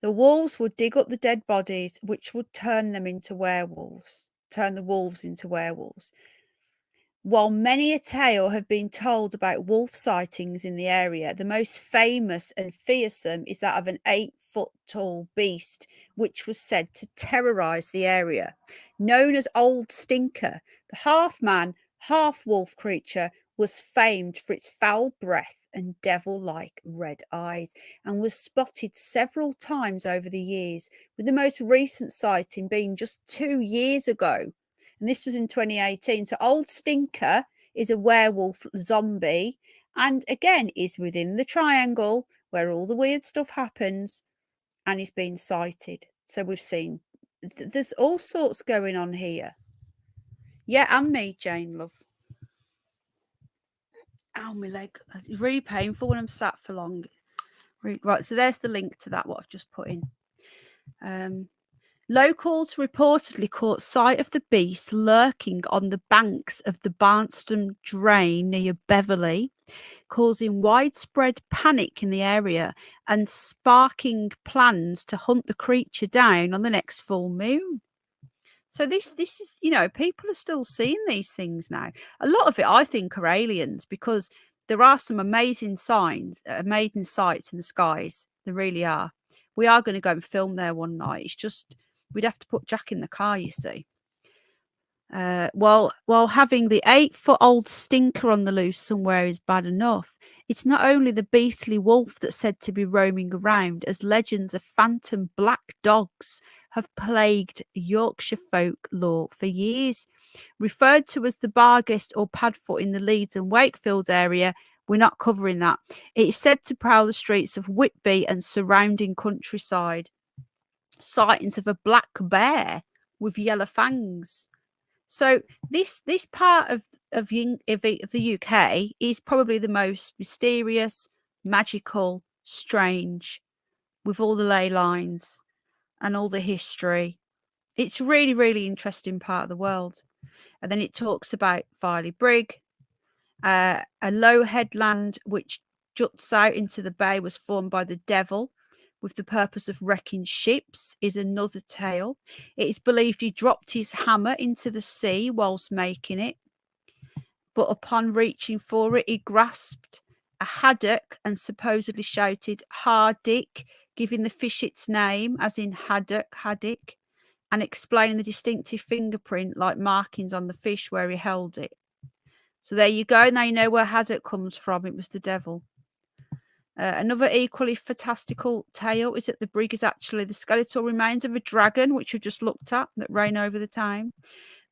The wolves would dig up the dead bodies, which would turn them into werewolves. Turn the wolves into werewolves. While many a tale have been told about wolf sightings in the area, the most famous and fearsome is that of an 8-foot-tall beast, which was said to terrorize the area. Known as Old Stinker, the half-man, half-wolf creature was famed for its foul breath and devil-like red eyes, and was spotted several times over the years, with the most recent sighting being just 2 years ago. And this was in 2018. So Old Stinker is a werewolf zombie, and again is within the triangle where all the weird stuff happens, and he's been sighted. So we've seen there's all sorts going on here. Yeah, and me, Jane, love. Ow, my leg. It's really painful when I'm sat for long. Right, so there's the link to that, what I've just put in. Locals reportedly caught sight of the beast lurking on the banks of the Barnston Drain near Beverley, causing widespread panic in the area and sparking plans to hunt the creature down on the next full moon. So this is, you know, people are still seeing these things now. A lot of it, I think, are aliens, because there are some amazing sights in the skies. There really are. We are going to go and film there one night. It's just we'd have to put Jack in the car, you see. While having the 8-foot-old stinker on the loose somewhere is bad enough, it's not only the beastly wolf that's said to be roaming around, as legends of phantom black dogs have plagued Yorkshire folklore for years. Referred to as the Barghest or Padfoot in the Leeds and Wakefield area, we're not covering that. It is said to prowl the streets of Whitby and surrounding countryside. Sightings of a black bear with yellow fangs. So this part of the UK is probably the most mysterious, magical, strange, with all the ley lines and all the history. It's really, really interesting part of the world. And then it talks about Filey Brig, a low headland which juts out into the bay was formed by the devil with the purpose of wrecking ships, is another tale. It is believed he dropped his hammer into the sea whilst making it, but upon reaching for it, he grasped a haddock and supposedly shouted "Hardick," giving the fish its name, as in haddock, and explaining the distinctive fingerprint like markings on the fish where he held it. So there you go. Now you know where haddock comes from. It was the devil. Another equally fantastical tale is that the brig is actually the skeletal remains of a dragon, which we just looked at, that ran over the time.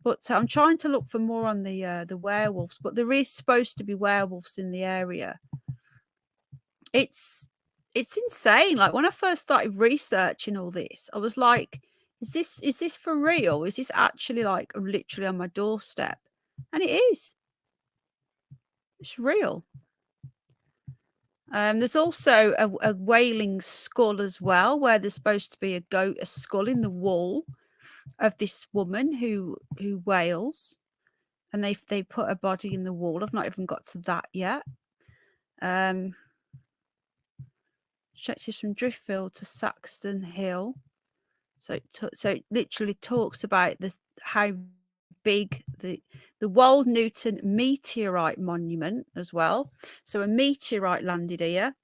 But I'm trying to look for more on the werewolves. But there is supposed to be werewolves in the area. It's insane. Like when I first started researching all this, I was like, is this for real? Is this actually like literally on my doorstep? And it is. It's real. There's also a wailing skull as well, where there's supposed to be a skull in the wall of this woman who wails, and they put a body in the wall. I've not even got to that yet. Stretches from Driftfield to Saxton Hill, so it literally talks about how big, the Wold Newton meteorite monument as well. So a meteorite landed here.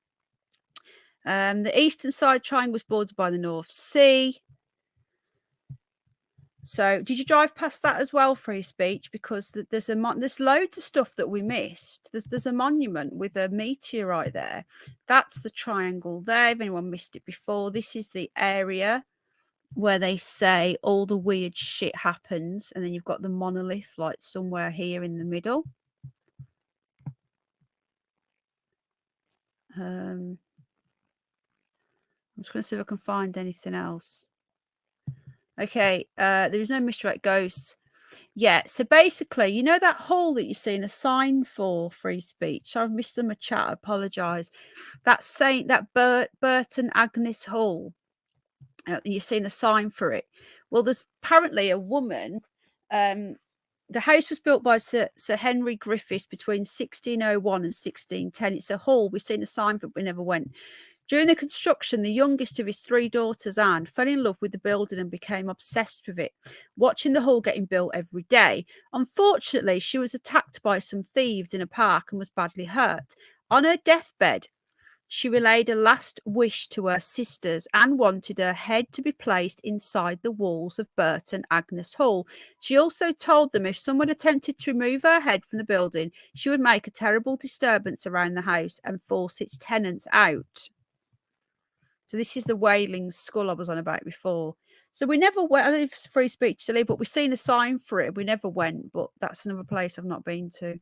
The eastern side triangle was bordered by the North Sea. So did you drive past that as well, Free Speech? Because there's loads of stuff that we missed. There's a monument with a meteorite there. That's the triangle there. If anyone missed it before, this is the area where they say all the weird shit happens. And then you've got the monolith like somewhere here in the middle. I'm just going to see if I can find anything else. Okay, there is no mystery about ghosts. Yeah, so basically, you know that hall that you've seen a sign for, Free Speech? I've missed on my chat, I apologise. That's saying that Burton Agnes Hall. You've seen a sign for it. Well, there's apparently a woman. The house was built by Sir Henry Griffiths between 1601 and 1610. It's a hall. We've seen a sign for it, but we never went. During the construction, the youngest of his three daughters, Anne, fell in love with the building and became obsessed with it, watching the hall getting built every day. Unfortunately, she was attacked by some thieves in a park and was badly hurt. On her deathbed, she relayed a last wish to her sisters and wanted her head to be placed inside the walls of Burton Agnes Hall. She also told them if someone attempted to remove her head from the building, she would make a terrible disturbance around the house and force its tenants out. So this is the wailing skull I was on about before. So we never went. I don't know if it's Free Speech today, but we've seen a sign for it. We never went, but that's another place I've not been to.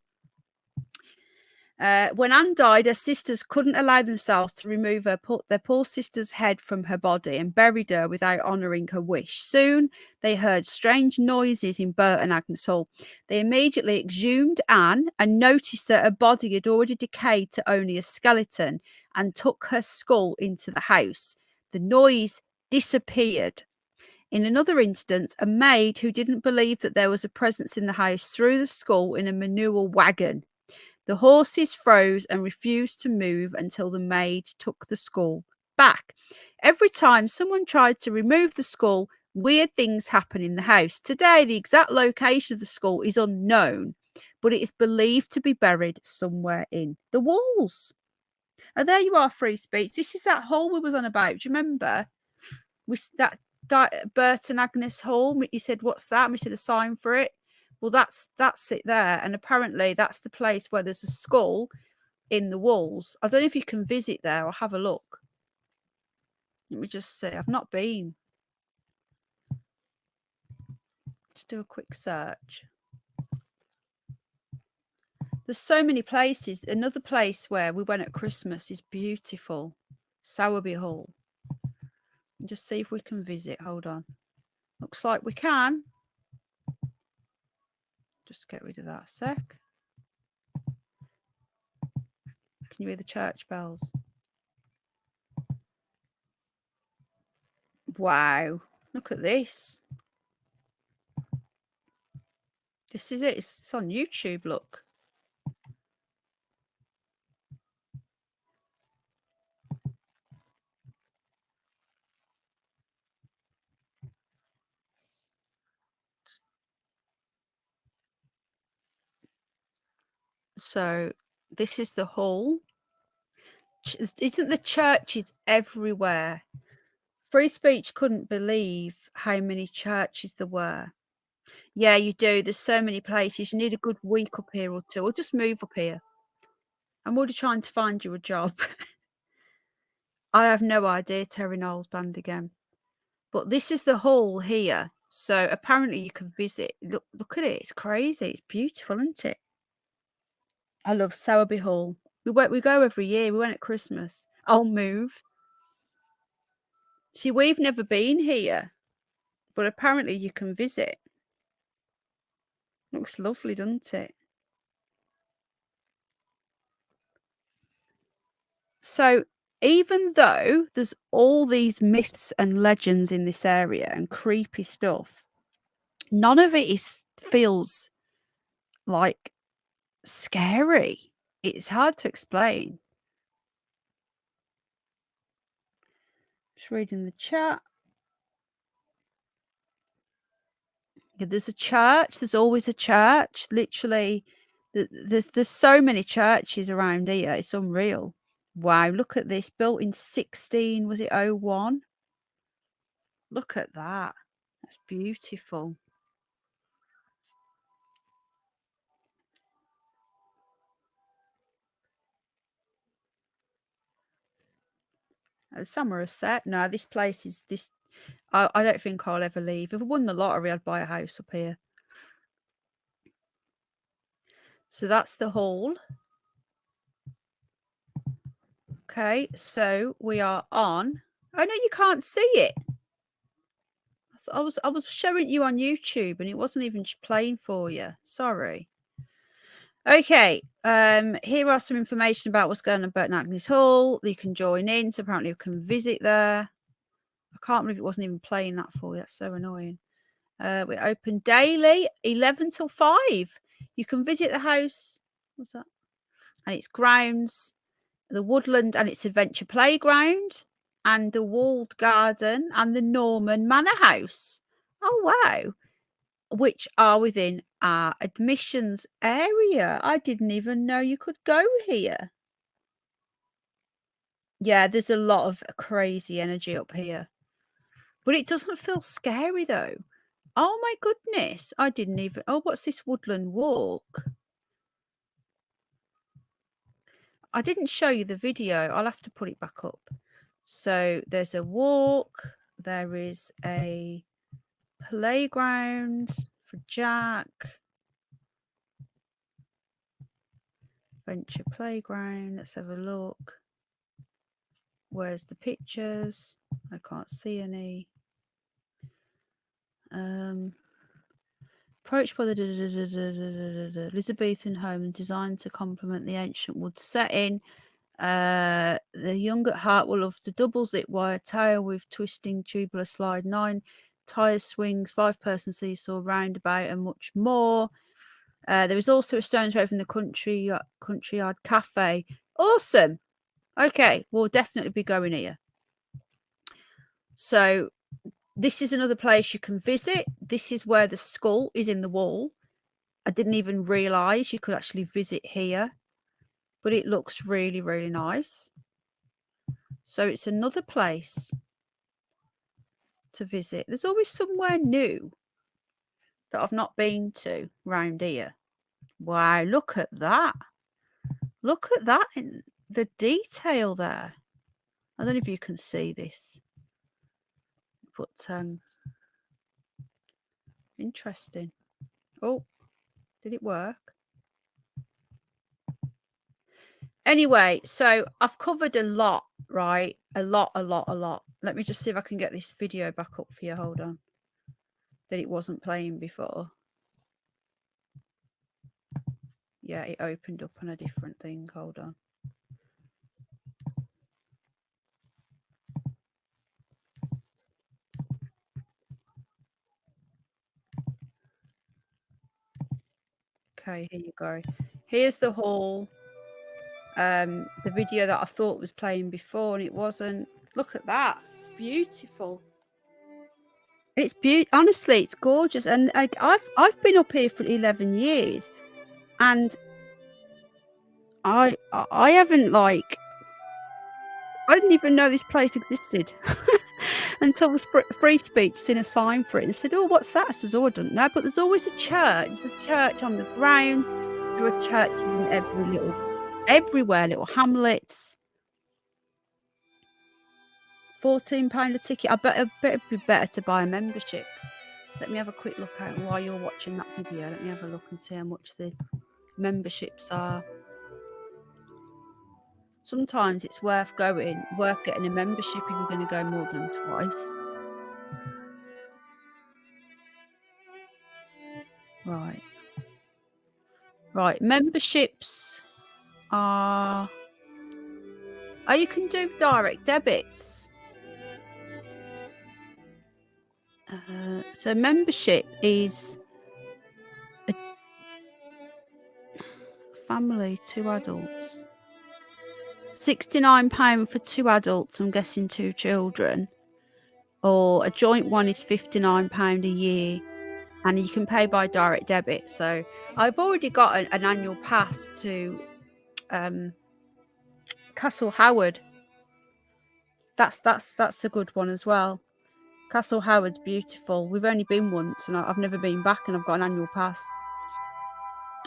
When Anne died, her sisters couldn't allow themselves to remove their poor sister's head from her body and buried her without honouring her wish. Soon they heard strange noises in Burton Agnes Hall. They immediately exhumed Anne and noticed that her body had already decayed to only a skeleton and took her skull into the house. The noise disappeared. In another instance, a maid who didn't believe that there was a presence in the house threw the skull in a manure wagon. The horses froze and refused to move until the maid took the skull back. Every time someone tried to remove the skull, weird things happen in the house. Today, the exact location of the skull is unknown, but it is believed to be buried somewhere in the walls. And there you are, Free Speech. This is that hall we was on about. Do you remember? Burton Agnes Hall. You said, what's that? And we said a sign for it. Well, that's it there. And apparently that's the place where there's a skull in the walls. I don't know if you can visit there or have a look. Let me just see. I've not been. Just do a quick search. There's so many places. Another place where we went at Christmas is beautiful. Sowerby Hall. Just see if we can visit. Hold on. Looks like we can. Just get rid of that a sec. Can you hear the church bells? Wow. Look at this. This is it. It's on YouTube, look. So this is the hall. Isn't the churches everywhere? Free Speech couldn't believe how many churches there were. Yeah, you do. There's so many places. You need a good week up here or two, or just move up here. I'm already trying to find you a job. I have no idea, Terry Knowles band again. But this is the hall here. So apparently you can visit. Look at it. It's crazy. It's beautiful, isn't it? I love Sowerby Hall. We go every year. We went at Christmas. I'll move. See, we've never been here, but apparently you can visit. Looks lovely, doesn't it? So even though there's all these myths and legends in this area and creepy stuff, none of it feels like scary. It's hard to explain. Just reading the chat. Yeah, there's a church. There's always a church. Literally, there's so many churches around here. It's unreal. Wow, look at this. Built in 16, was it 01? Look at that. That's beautiful. Somerset. No, this place is this. I don't think I'll ever leave. If I won the lottery, I'd buy a house up here. So that's the hall. Okay, so we are on. Oh no, you can't see it. I was showing you on YouTube and it wasn't even playing for you. Sorry. Okay, here are some information about what's going on at Burton Agnes Hall. You can join in, so apparently you can visit there. I can't believe it wasn't even playing that for you. That's so annoying. We're open daily, 11 till 5. You can visit the house. What's that? And its grounds, the woodland and its adventure playground, and the walled garden and the Norman Manor House. Oh, wow. Which are within our admissions area. I didn't even know you could go here. Yeah, there's a lot of crazy energy up here. But it doesn't feel scary, though. Oh, my goodness. I didn't even... Oh, what's this woodland walk? I didn't show you the video. I'll have to put it back up. So there's a walk. There is a playground for Jack. Adventure playground. Let's have a look. Where's the pictures? I can't see any. Approached by the Elizabethan home and designed to complement the ancient wood setting. The young at heart will love the double zip wire tail with twisting tubular slide, 9 tire swings, 5-person seesaw, roundabout, and much more. There is also a stone's throw from the country yard cafe. Awesome. Okay, we'll definitely be going here. So this is another place you can visit. This is where the skull is in the wall. I didn't even realise you could actually visit here, but it looks really, really nice. So it's another place to visit. There's always somewhere new that I've not been to around here. Wow, look at that. Look at that, in the detail there. I don't know if you can see this, but interesting. Oh, did it work? Anyway, so I've covered a lot, right? A lot. Let me just see if I can get this video back up for you. Hold on. That it wasn't playing before. Yeah, it opened up on a different thing. Hold on. Okay, here you go. Here's the hall. The video that I thought was playing before and it wasn't. Look at that. It's beautiful. It's beautiful. Honestly, it's gorgeous. And I've been up here for 11 years and I haven't I didn't even know this place existed until the free speech seen a sign for it and said, oh, what's that? I says, oh, I don't know. But there's always a church. There's a church on the ground. There are churches in everywhere, little hamlets. £14 a ticket. I bet it'd be better to buy a membership. Let me have a quick look out while you're watching that video. Let me have a look and see how much the memberships are. Sometimes it's worth getting a membership if you're going to go more than twice. Right. Memberships are... Oh, you can do direct debits. So membership is a family, 2 adults. £69 for 2 adults, I'm guessing 2 children. Or a joint one is £59 a year. and you can pay by direct debit. So I've already got an annual pass to Castle Howard. That's a good one as well. Castle Howard's beautiful. We've only been once, and I've never been back, and I've got an annual pass.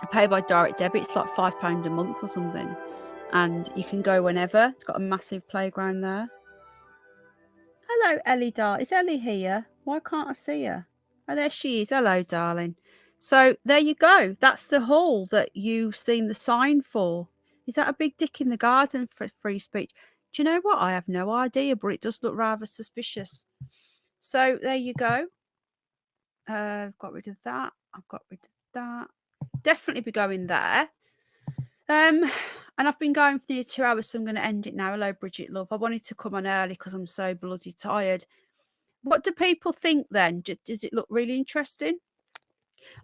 I pay by direct debit. It's like £5 a month or something, and you can go whenever. It's got a massive playground there. Hello, Ellie, is Ellie here? Why can't I see her? Oh, there she is. Hello, darling. So there you go. That's the hall that you've seen the sign for. Is that a big dick in the garden for free speech? Do you know what? I have no idea, but it does look rather suspicious. So there you go. I've got rid of that. I've got rid of that. Definitely be going there. And I've been going for nearly 2 hours, so I'm going to end it now. Hello, Bridget, love. I wanted to come on early because I'm so bloody tired. What do people think then? Does it look really interesting?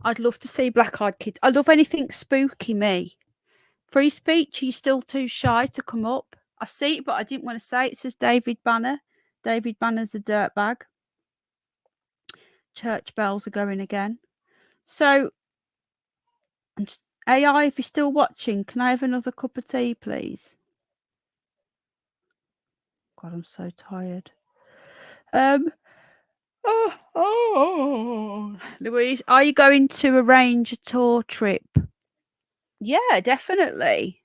I'd love to see Black-Eyed Kids. I love anything spooky, me. Free speech, are you still too shy to come up? I see it, but I didn't want to say it. It says David Banner. David Banner's a dirtbag. Church bells are going again. So, AI, if you're still watching, can I have another cup of tea, please? God, I'm so tired. Louise, are you going to arrange a tour trip? Yeah, definitely.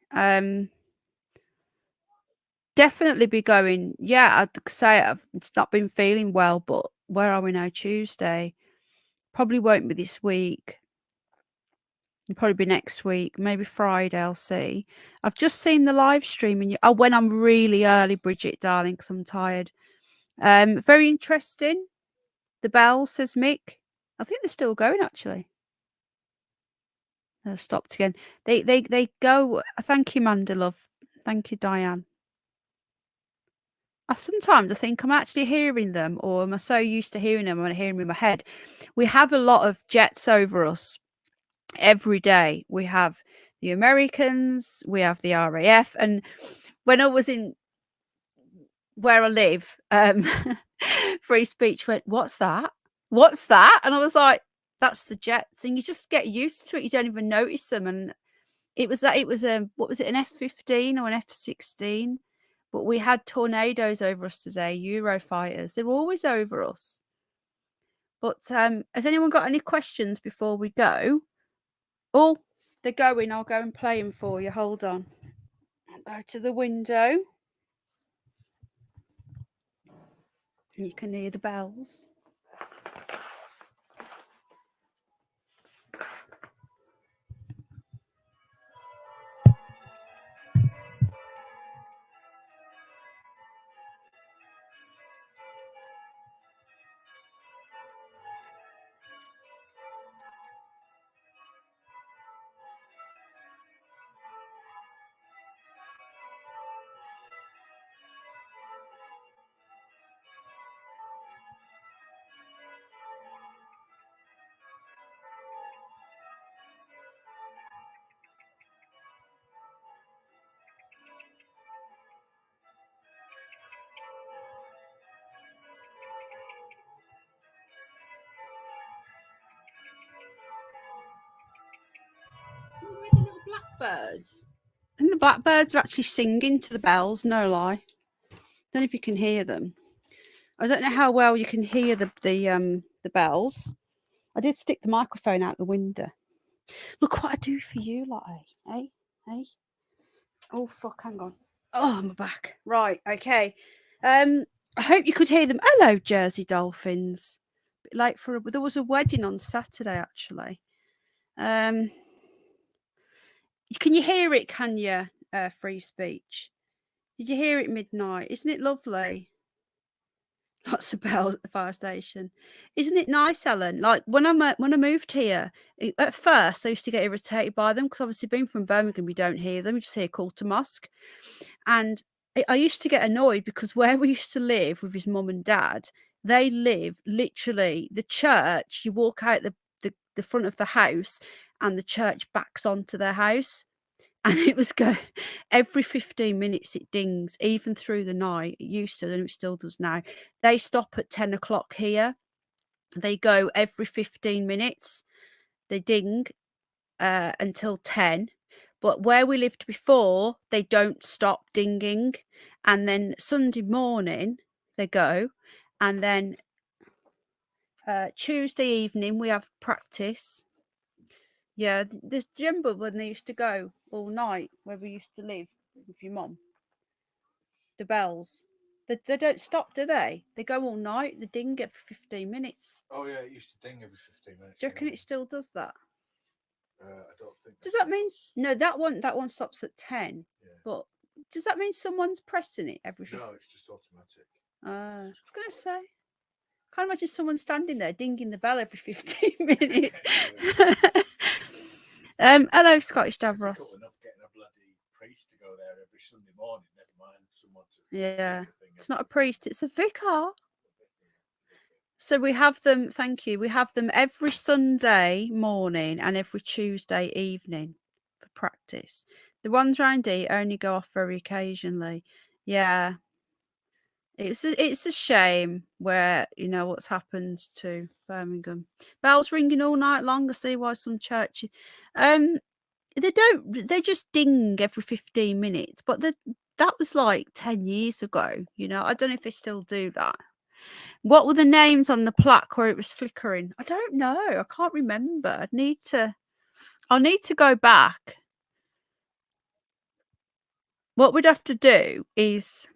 Definitely be going. Yeah, I'd say it's not been feeling well, but where are we now? Tuesday. Probably won't be this week. It'll probably be next week, maybe Friday. I'll see. I've just seen the live stream, and when I'm really early, Bridget, darling, because I'm tired. Very interesting. The bells, says Mick. I think they're still going actually. They've stopped again. They go. Thank you, Manda, love. Thank you, Diane. Sometimes I think I'm actually hearing them, or am I so used to hearing them? I'm hearing them in my head. We have a lot of jets over us every day. We have the Americans, we have the RAF, and when I was in where I live, free speech went, "What's that? What's that?" And I was like, "That's the jets," and you just get used to it. You don't even notice them. And it was what was it, an F-15 or an F-16? But we had tornadoes over us today, Eurofighters. They're always over us. But has anyone got any questions before we go? Oh, they're going. I'll go and play them for you. Hold on. I'll go to the window. You can hear the bells. Can you hear the little blackbirds? I think the blackbirds are actually singing to the bells, no lie. Don't know if you can hear them. I don't know how well you can hear the bells. I did stick the microphone out the window. Look what I do for you, like, hey. Oh fuck, hang on. Oh, my back. Right, okay. I hope you could hear them. Hello, Jersey Dolphins. Bit late there was a wedding on Saturday, actually. Can you hear it? Can you? Free speech. Did you hear it midnight? Isn't it lovely? Lots of bells at the fire station. Isn't it nice, Ellen? Like when I moved here, at first I used to get irritated by them because obviously being from Birmingham, we don't hear them. We just hear call to mosque. And I used to get annoyed because where we used to live with his mum and dad, they live literally the church. You walk out the front of the house and the church backs onto their house. And it was every 15 minutes it dings, even through the night. It used to, and it still does now. They stop at 10 o'clock here. They go every 15 minutes. They ding until 10. But where we lived before, they don't stop dinging. And then Sunday morning, they go. And then Tuesday evening, we have practice. Yeah, do you remember when they used to go all night where we used to live with your mum? The bells. They don't stop, do they? They go all night. They ding it for 15 minutes. Oh yeah, it used to ding every 15 minutes. Do you reckon it still does that? I don't think. Does that mean no? That one stops at 10. Yeah. But does that mean someone's pressing it every? No, it's just automatic. I was gonna say. Can't imagine someone standing there dinging the bell every 15 minutes. Hello, Scottish Davros. Difficult enough getting a bloody priest to go there every Sunday morning. Never mind someone to. Yeah, do the thing it's not a priest; it's a vicar. So we have them. Thank you. We have them every Sunday morning and every Tuesday evening for practice. The ones round here only go off very occasionally. Yeah. It's a shame where you know what's happened to Birmingham. Bells ringing all night long. I see why some churches they just ding every 15 minutes, but that was like 10 years ago, you know. I don't know if they still do that. What were the names on the plaque where it was flickering? I don't know. I can't remember. I'll need to go back. What we'd have to do is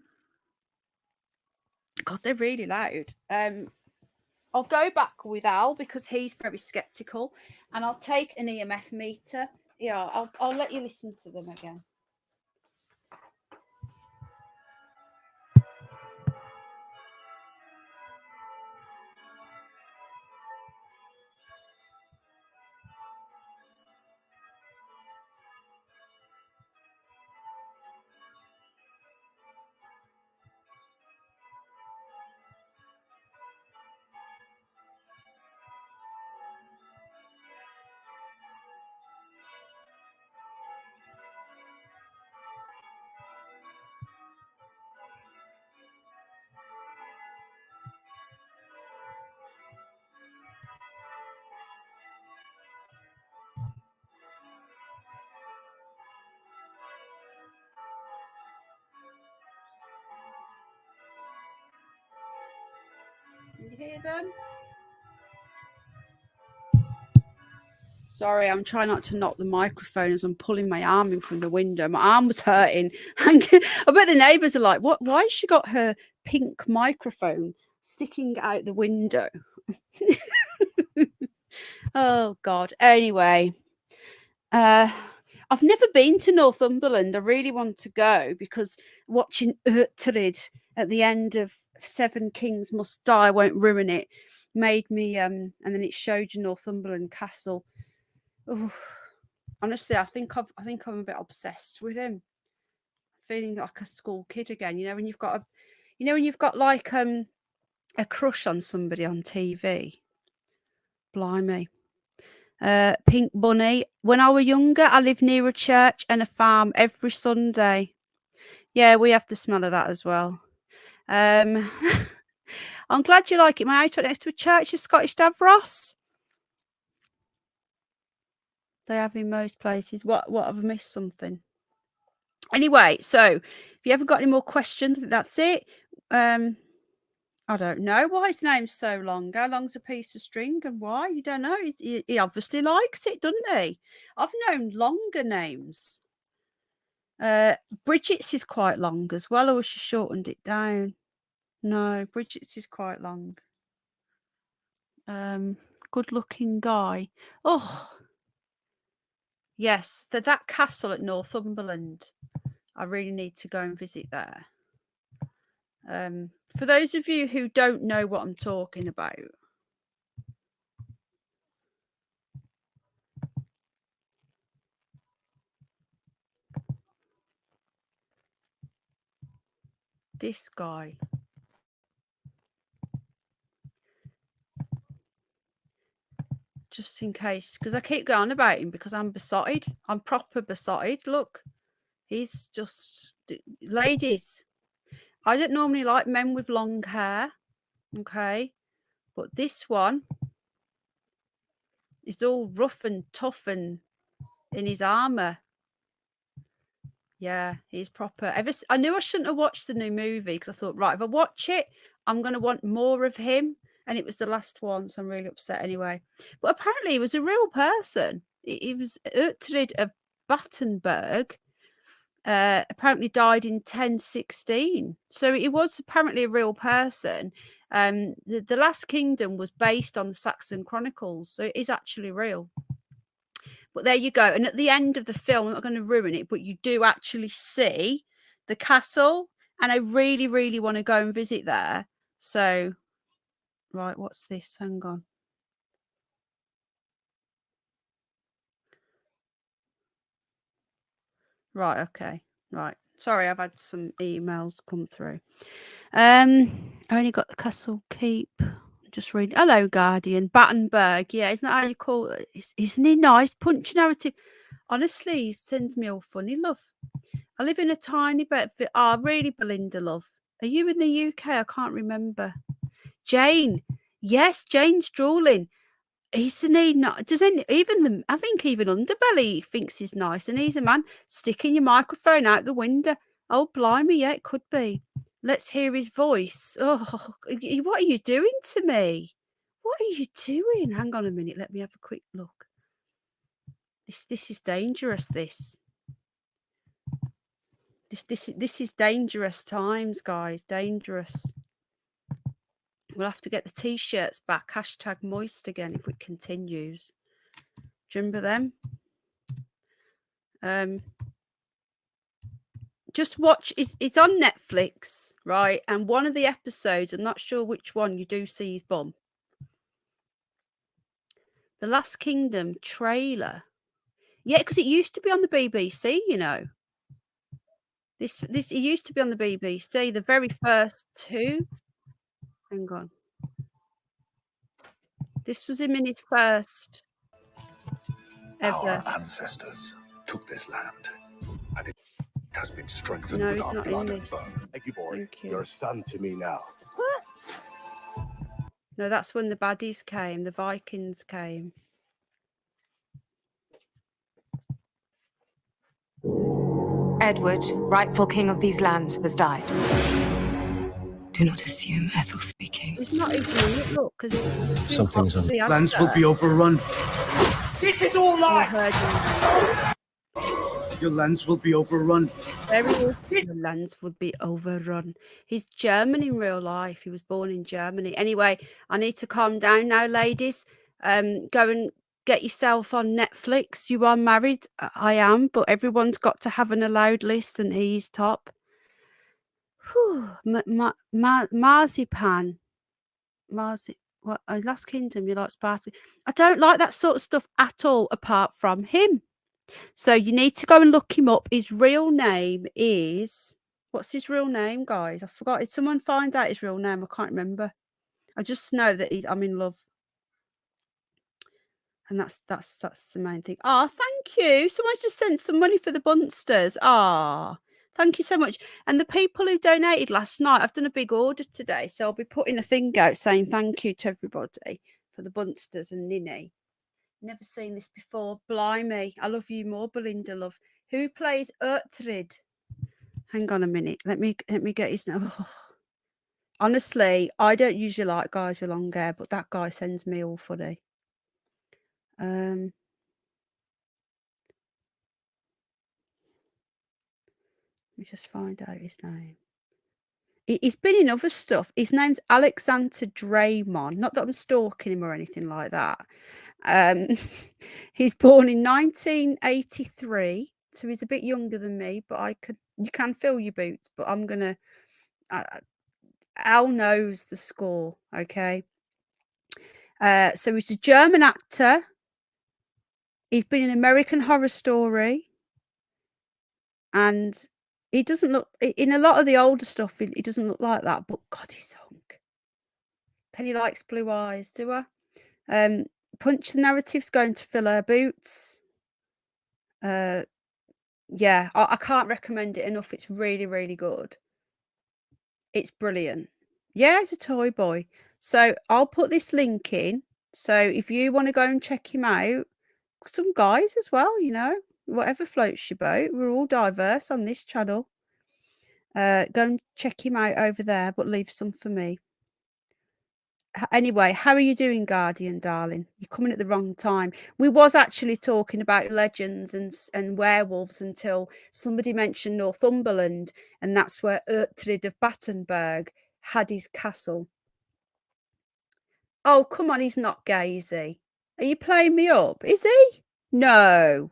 God, they're really loud. I'll go back with Al because he's very skeptical, and I'll take an EMF meter. Yeah, I'll let you listen to them again. Can you hear them? Sorry, I'm trying not to knock the microphone as I'm pulling my arm in from the window. My arm was hurting. I bet the neighbours are like, "What? Why has she got her pink microphone sticking out the window?" Oh God. Anyway, I've never been to Northumberland. I really want to go because watching Uhtred at the end of Seven Kings Must Die Won't Ruin It made me and then it showed you Northumberland Castle. Oh, honestly, I think I'm a bit obsessed with him. Feeling like a school kid again. You know when you've got like a crush on somebody on TV. Blimey. Pink Bunny. When I were younger, I lived near a church and a farm every Sunday. Yeah, we have the smell of that as well. I'm glad you like it. My house right next to a church is Scottish Davros. They have in most places. What have I missed something? Anyway, so if you haven't got any more questions, I think that's it. I don't know why his name's so long. How long's a piece of string and why? You don't know. He obviously likes it, doesn't he? I've known longer names. Bridget's is quite long as well, or she shortened it down. No, Bridget's is quite long. Good looking guy. Oh, yes, that castle at Northumberland. I really need to go and visit there. For those of you who don't know what I'm talking about, this guy. Just in case, because I keep going on about him because I'm besotted. I'm proper besotted. Look, he's just, ladies, I don't normally like men with long hair, okay? But this one is all rough and tough and in his armor. Yeah, he's proper. I knew I shouldn't have watched the new movie because I thought, right, if I watch it, I'm going to want more of him. And it was the last one, so I'm really upset anyway. But apparently he was a real person. He was Uhtred of Battenberg. Apparently died in 1016. So he was apparently a real person. The Last Kingdom was based on the Saxon Chronicles, so it is actually real. But there you go. And at the end of the film, I'm not going to ruin it, but you do actually see the castle. And I really, really want to go and visit there. So, right, what's this? Hang on. Right, okay. Right. Sorry, I've had some emails come through. I only got the castle keep. Just reading. Hello, Guardian. Battenberg. Yeah, isn't that how you call it? Isn't he nice? Punch narrative. Honestly, he sends me all funny love. I live in a tiny bit. Really, Belinda, love. Are you in the UK? I can't remember. Jane. Yes, Jane's drooling. Isn't he not? I think even Underbelly thinks he's nice, and he's a man. Sticking your microphone out the window. Oh, blimey, yeah, it could be. Let's hear his voice. Oh, what are you doing to me? What are you doing? Hang on a minute. Let me have a quick look. This is dangerous. This is dangerous times, guys. Dangerous. We'll have to get the t-shirts back. Hashtag moist again if it continues. Do you remember them? Just watch. It's on Netflix, right? And one of the episodes, I'm not sure which one, you do see his bum. The Last Kingdom trailer. Yeah, because it used to be on the BBC, you know. It used to be on the BBC, the very first two. Hang on. This was him in his first ever. Our ancestors took this land, and it has been strengthened No, with he's our not in blood and this. bone. Thank you, boy. Thank you. You're a son to me now. No, that's when the baddies came, the Vikings came. Edward, rightful king of these lands, has died. Do not assume Ethel speaking. It's not even in it, look, because Something's on. the Lands will be overrun. This is all lies. Your lands will be overrun. Your lands would be overrun. He's German in real life. He was born in Germany. Anyway, I need to calm down now, ladies. Go and get yourself on Netflix. You are married. I am, but everyone's got to have an allowed list, and he's top. Whew. Marzipan. What? Last Kingdom. You like Sparta? I don't like that sort of stuff at all, apart from him. So you need to go and look him up. His real name is... What's his real name, guys? I forgot. Did someone find out his real name? I can't remember. I just know that I'm in love. And that's the main thing. Ah, thank you. Someone just sent some money for the Bunsters. Ah, thank you so much. And the people who donated last night, I've done a big order today. So I'll be putting a thing out saying thank you to everybody for the Bunsters and Ninny. Never seen this before. Blimey. I love you more, Belinda, love. Who plays Uhtred? Hang on a minute. Let me get his name. Oh. Honestly, I don't usually like guys with long hair, but that guy sends me all funny. Let me just find out his name. He's been in other stuff. His name's Alexander Draymond. Not that I'm stalking him or anything like that. He's born in 1983, so he's a bit younger than me, but you can fill your boots, but I'm gonna Al knows the score, okay? So he's a German actor. He's been in American Horror Story, and he doesn't look in a lot of the older stuff. He doesn't look like that, but God, he's hunk. Penny likes blue eyes, do I? Punch the narrative's going to fill her boots. Yeah, I can't recommend it enough. It's really, really good. It's brilliant. Yeah, it's a toy boy. So I'll put this link in. So if you want to go and check him out, some guys as well, you know, whatever floats your boat. We're all diverse on this channel. Go and check him out over there, but leave some for me. Anyway, how are you doing, Guardian, darling? You're coming at the wrong time. We was actually talking about legends and werewolves until somebody mentioned Northumberland, and that's where Uhtred of Battenberg had his castle. Oh, come on, he's not gay, is he? Are you playing me up? Is he? No.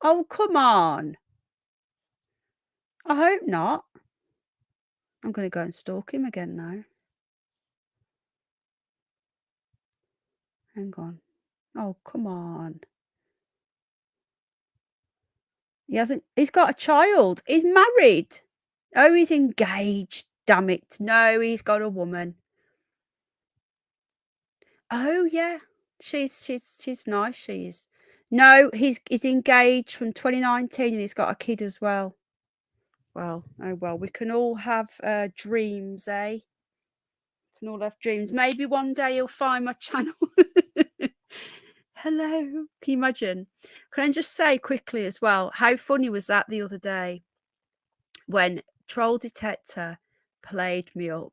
Oh, come on. I hope not. I'm going to go and stalk him again now. Hang on. Oh, come on. He's got a child. He's married. Oh, he's engaged. Damn it. No, he's got a woman. Oh, yeah. She's nice, she is. No, he's engaged from 2019 and he's got a kid as well. Well, oh well, we can all have dreams, eh? We can all have dreams. Maybe one day you'll find my channel. Hello. Can you imagine? Can I just say quickly as well, how funny was that the other day when Troll Detector played me up?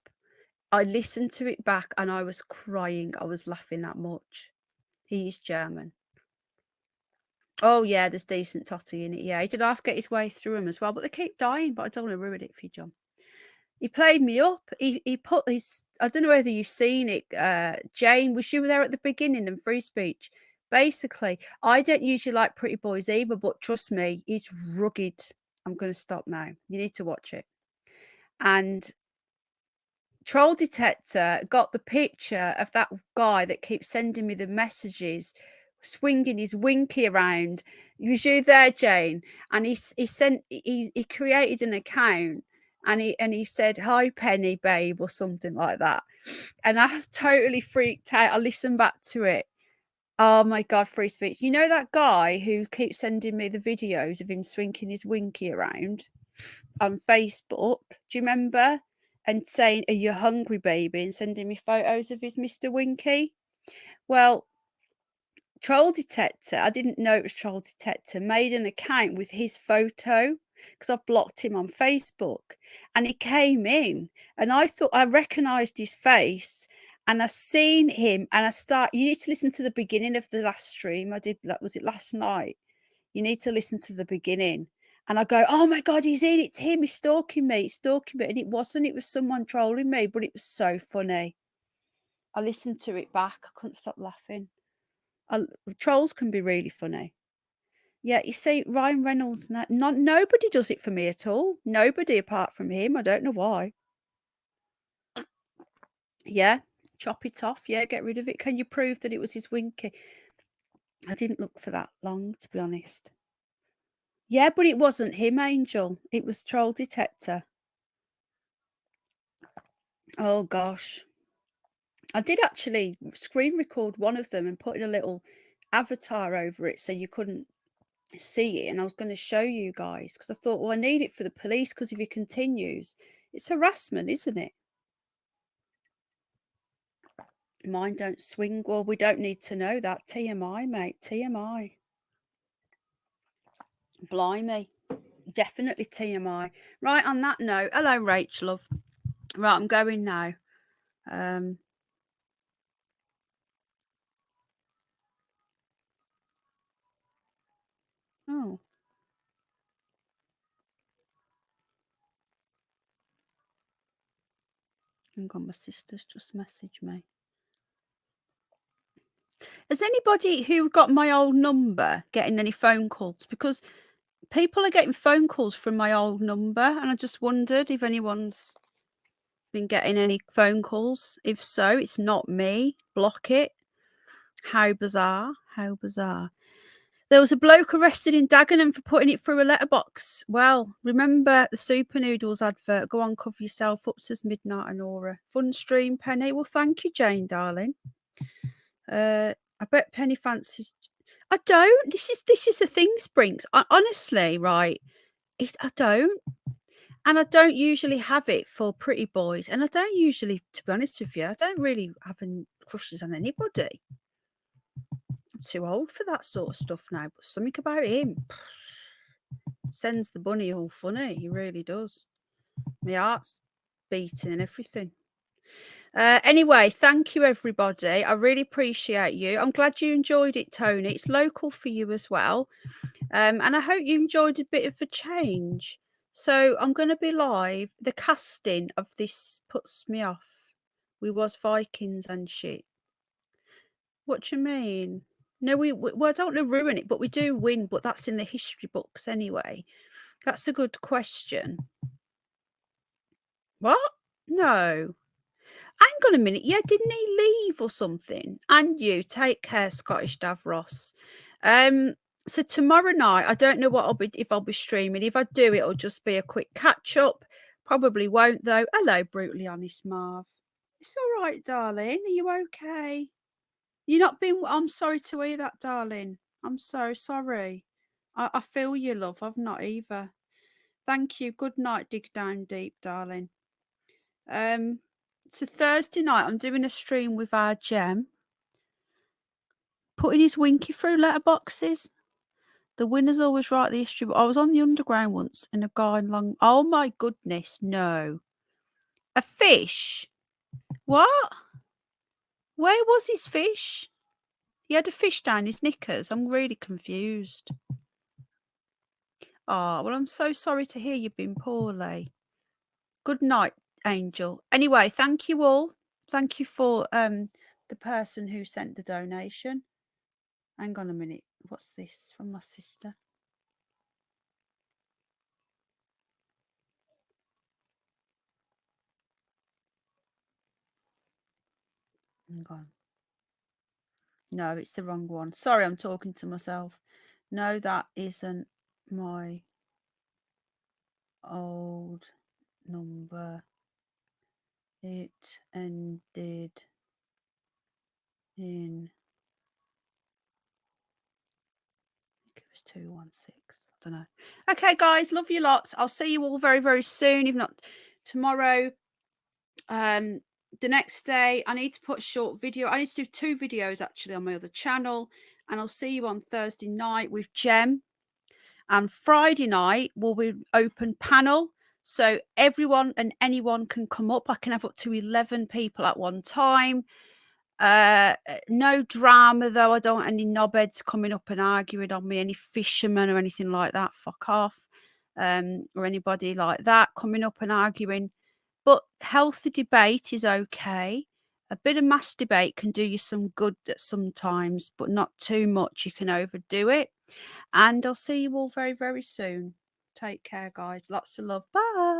I listened to it back and I was crying. I was laughing that much. He's German. Oh, yeah, there's decent totty in it. Yeah, he did half get his way through them as well, but they keep dying. But I don't want to ruin it for you, John. He played me up. He put his, I don't know whether you've seen it, Jane, was you there at the beginning in Free Speech? Basically, I don't usually like pretty boys either, but trust me, he's rugged. I'm going to stop now. You need to watch it. And Troll Detector got the picture of that guy that keeps sending me the messages, swinging his winky around. Was you there, Jane? And he created an account and he said, "Hi, Penny, babe," or something like that. And I was totally freaked out. I listened back to it. Oh my God, free speech. You know that guy who keeps sending me the videos of him swinging his winky around on Facebook? Do you remember? And saying, "Are you hungry, baby?" and sending me photos of his Mr. Winky. Well, Troll Detector, I didn't know it was Troll Detector, made an account with his photo because I've blocked him on Facebook. And he came in and I thought I recognised his face and I seen him and you need to listen to the beginning of the last stream I did. Was it last night? You need to listen to the beginning. And I go, "Oh my God, he's in. It's him. He's stalking me. He's stalking me." And it wasn't. It was someone trolling me, but it was so funny. I listened to it back. I couldn't stop laughing. Trolls can be really funny. Yeah, you see, Ryan Reynolds, nobody does it for me at all. Nobody apart from him. I don't know why. Yeah, chop it off. Yeah, get rid of it. Can you prove that it was his winky? I didn't look for that long, to be honest. Yeah, but it wasn't him, Angel. It was Troll Detector. Oh, gosh. I did actually screen record one of them and put in a little avatar over it so you couldn't see it. And I was going to show you guys because I thought, well, I need it for the police because if he continues, it's harassment, isn't it? Mine don't swing. Well, we don't need to know that. TMI, mate. TMI. Blimey. Definitely TMI. Right, on that note, hello, Rachel, love. Right, I'm going now. Oh. Hang on, my sister's just messaged me. Has anybody who got my old number getting any phone calls? Because people are getting phone calls from my old number, and I just wondered if anyone's been getting any phone calls. If so, it's not me. Block it. How bizarre. How bizarre. There was a bloke arrested in Dagenham for putting it through a letterbox. Well, remember the Super Noodles advert? Go on, cover yourself up, says Midnight and Aura. Fun stream, Penny. Well, thank you, Jane, darling. I bet Penny fancies. I don't. This is the thing, Springs. Honestly, right? I don't. And I don't usually have it for pretty boys. And I don't usually, to be honest with you, I don't really have any crushes on anybody. I'm too old for that sort of stuff now. But something about him sends the bunny all funny. He really does. My heart's beating and everything. Anyway, thank you, everybody. I really appreciate you. I'm glad you enjoyed it, Tony. It's local for you as well. And I hope you enjoyed a bit of a change. So I'm going to be live. The casting of this puts me off. We was Vikings and shit. What do you mean? No, well, I don't want to ruin it, but we do win. But that's in the history books anyway. That's a good question. What? No. Hang on a minute. Yeah, didn't he leave or something? And you take care, Scottish Davros. So tomorrow night, I don't know what if I'll be streaming. If I do, it'll just be a quick catch up. Probably won't though. Hello, brutally honest Marv. It's all right, darling. Are you okay? You're not being. I'm sorry to hear that, darling. I'm so sorry. I feel you, love. I've not either. Thank you. Good night. Dig down deep, darling. So Thursday night, I'm doing a stream with our Gem, putting his winky through letterboxes. The winners always write the history. But I was on the underground once, and a guy long. Oh my goodness, no! A fish? What? Where was his fish? He had a fish down his knickers. I'm really confused. Oh well, I'm so sorry to hear you've been poorly. Good night, Angel. Anyway, thank you all. Thank you for the person who sent the donation. Hang on a minute. What's this from my sister? Hang on. No, it's the wrong one. Sorry, I'm talking to myself. No, that isn't my old number. It ended in, I think it was 216. I don't know. Okay, guys, love you lots. I'll see you all very, very soon. If not tomorrow, the next day. I need to put a short video. I need to do 2 videos actually on my other channel, and I'll see you on Thursday night with Gem. And Friday night will be open panel, so everyone and anyone can come up. I can have up to 11 people at one time. No drama though. I don't want any knobheads coming up and arguing on me, any fishermen or anything like that. Fuck off. Or anybody like that coming up and arguing. But healthy debate is okay. A bit of mass debate can do you some good sometimes, but not too much. You can overdo it. And I'll see you all very, very soon. Take care, guys. Lots of love. Bye.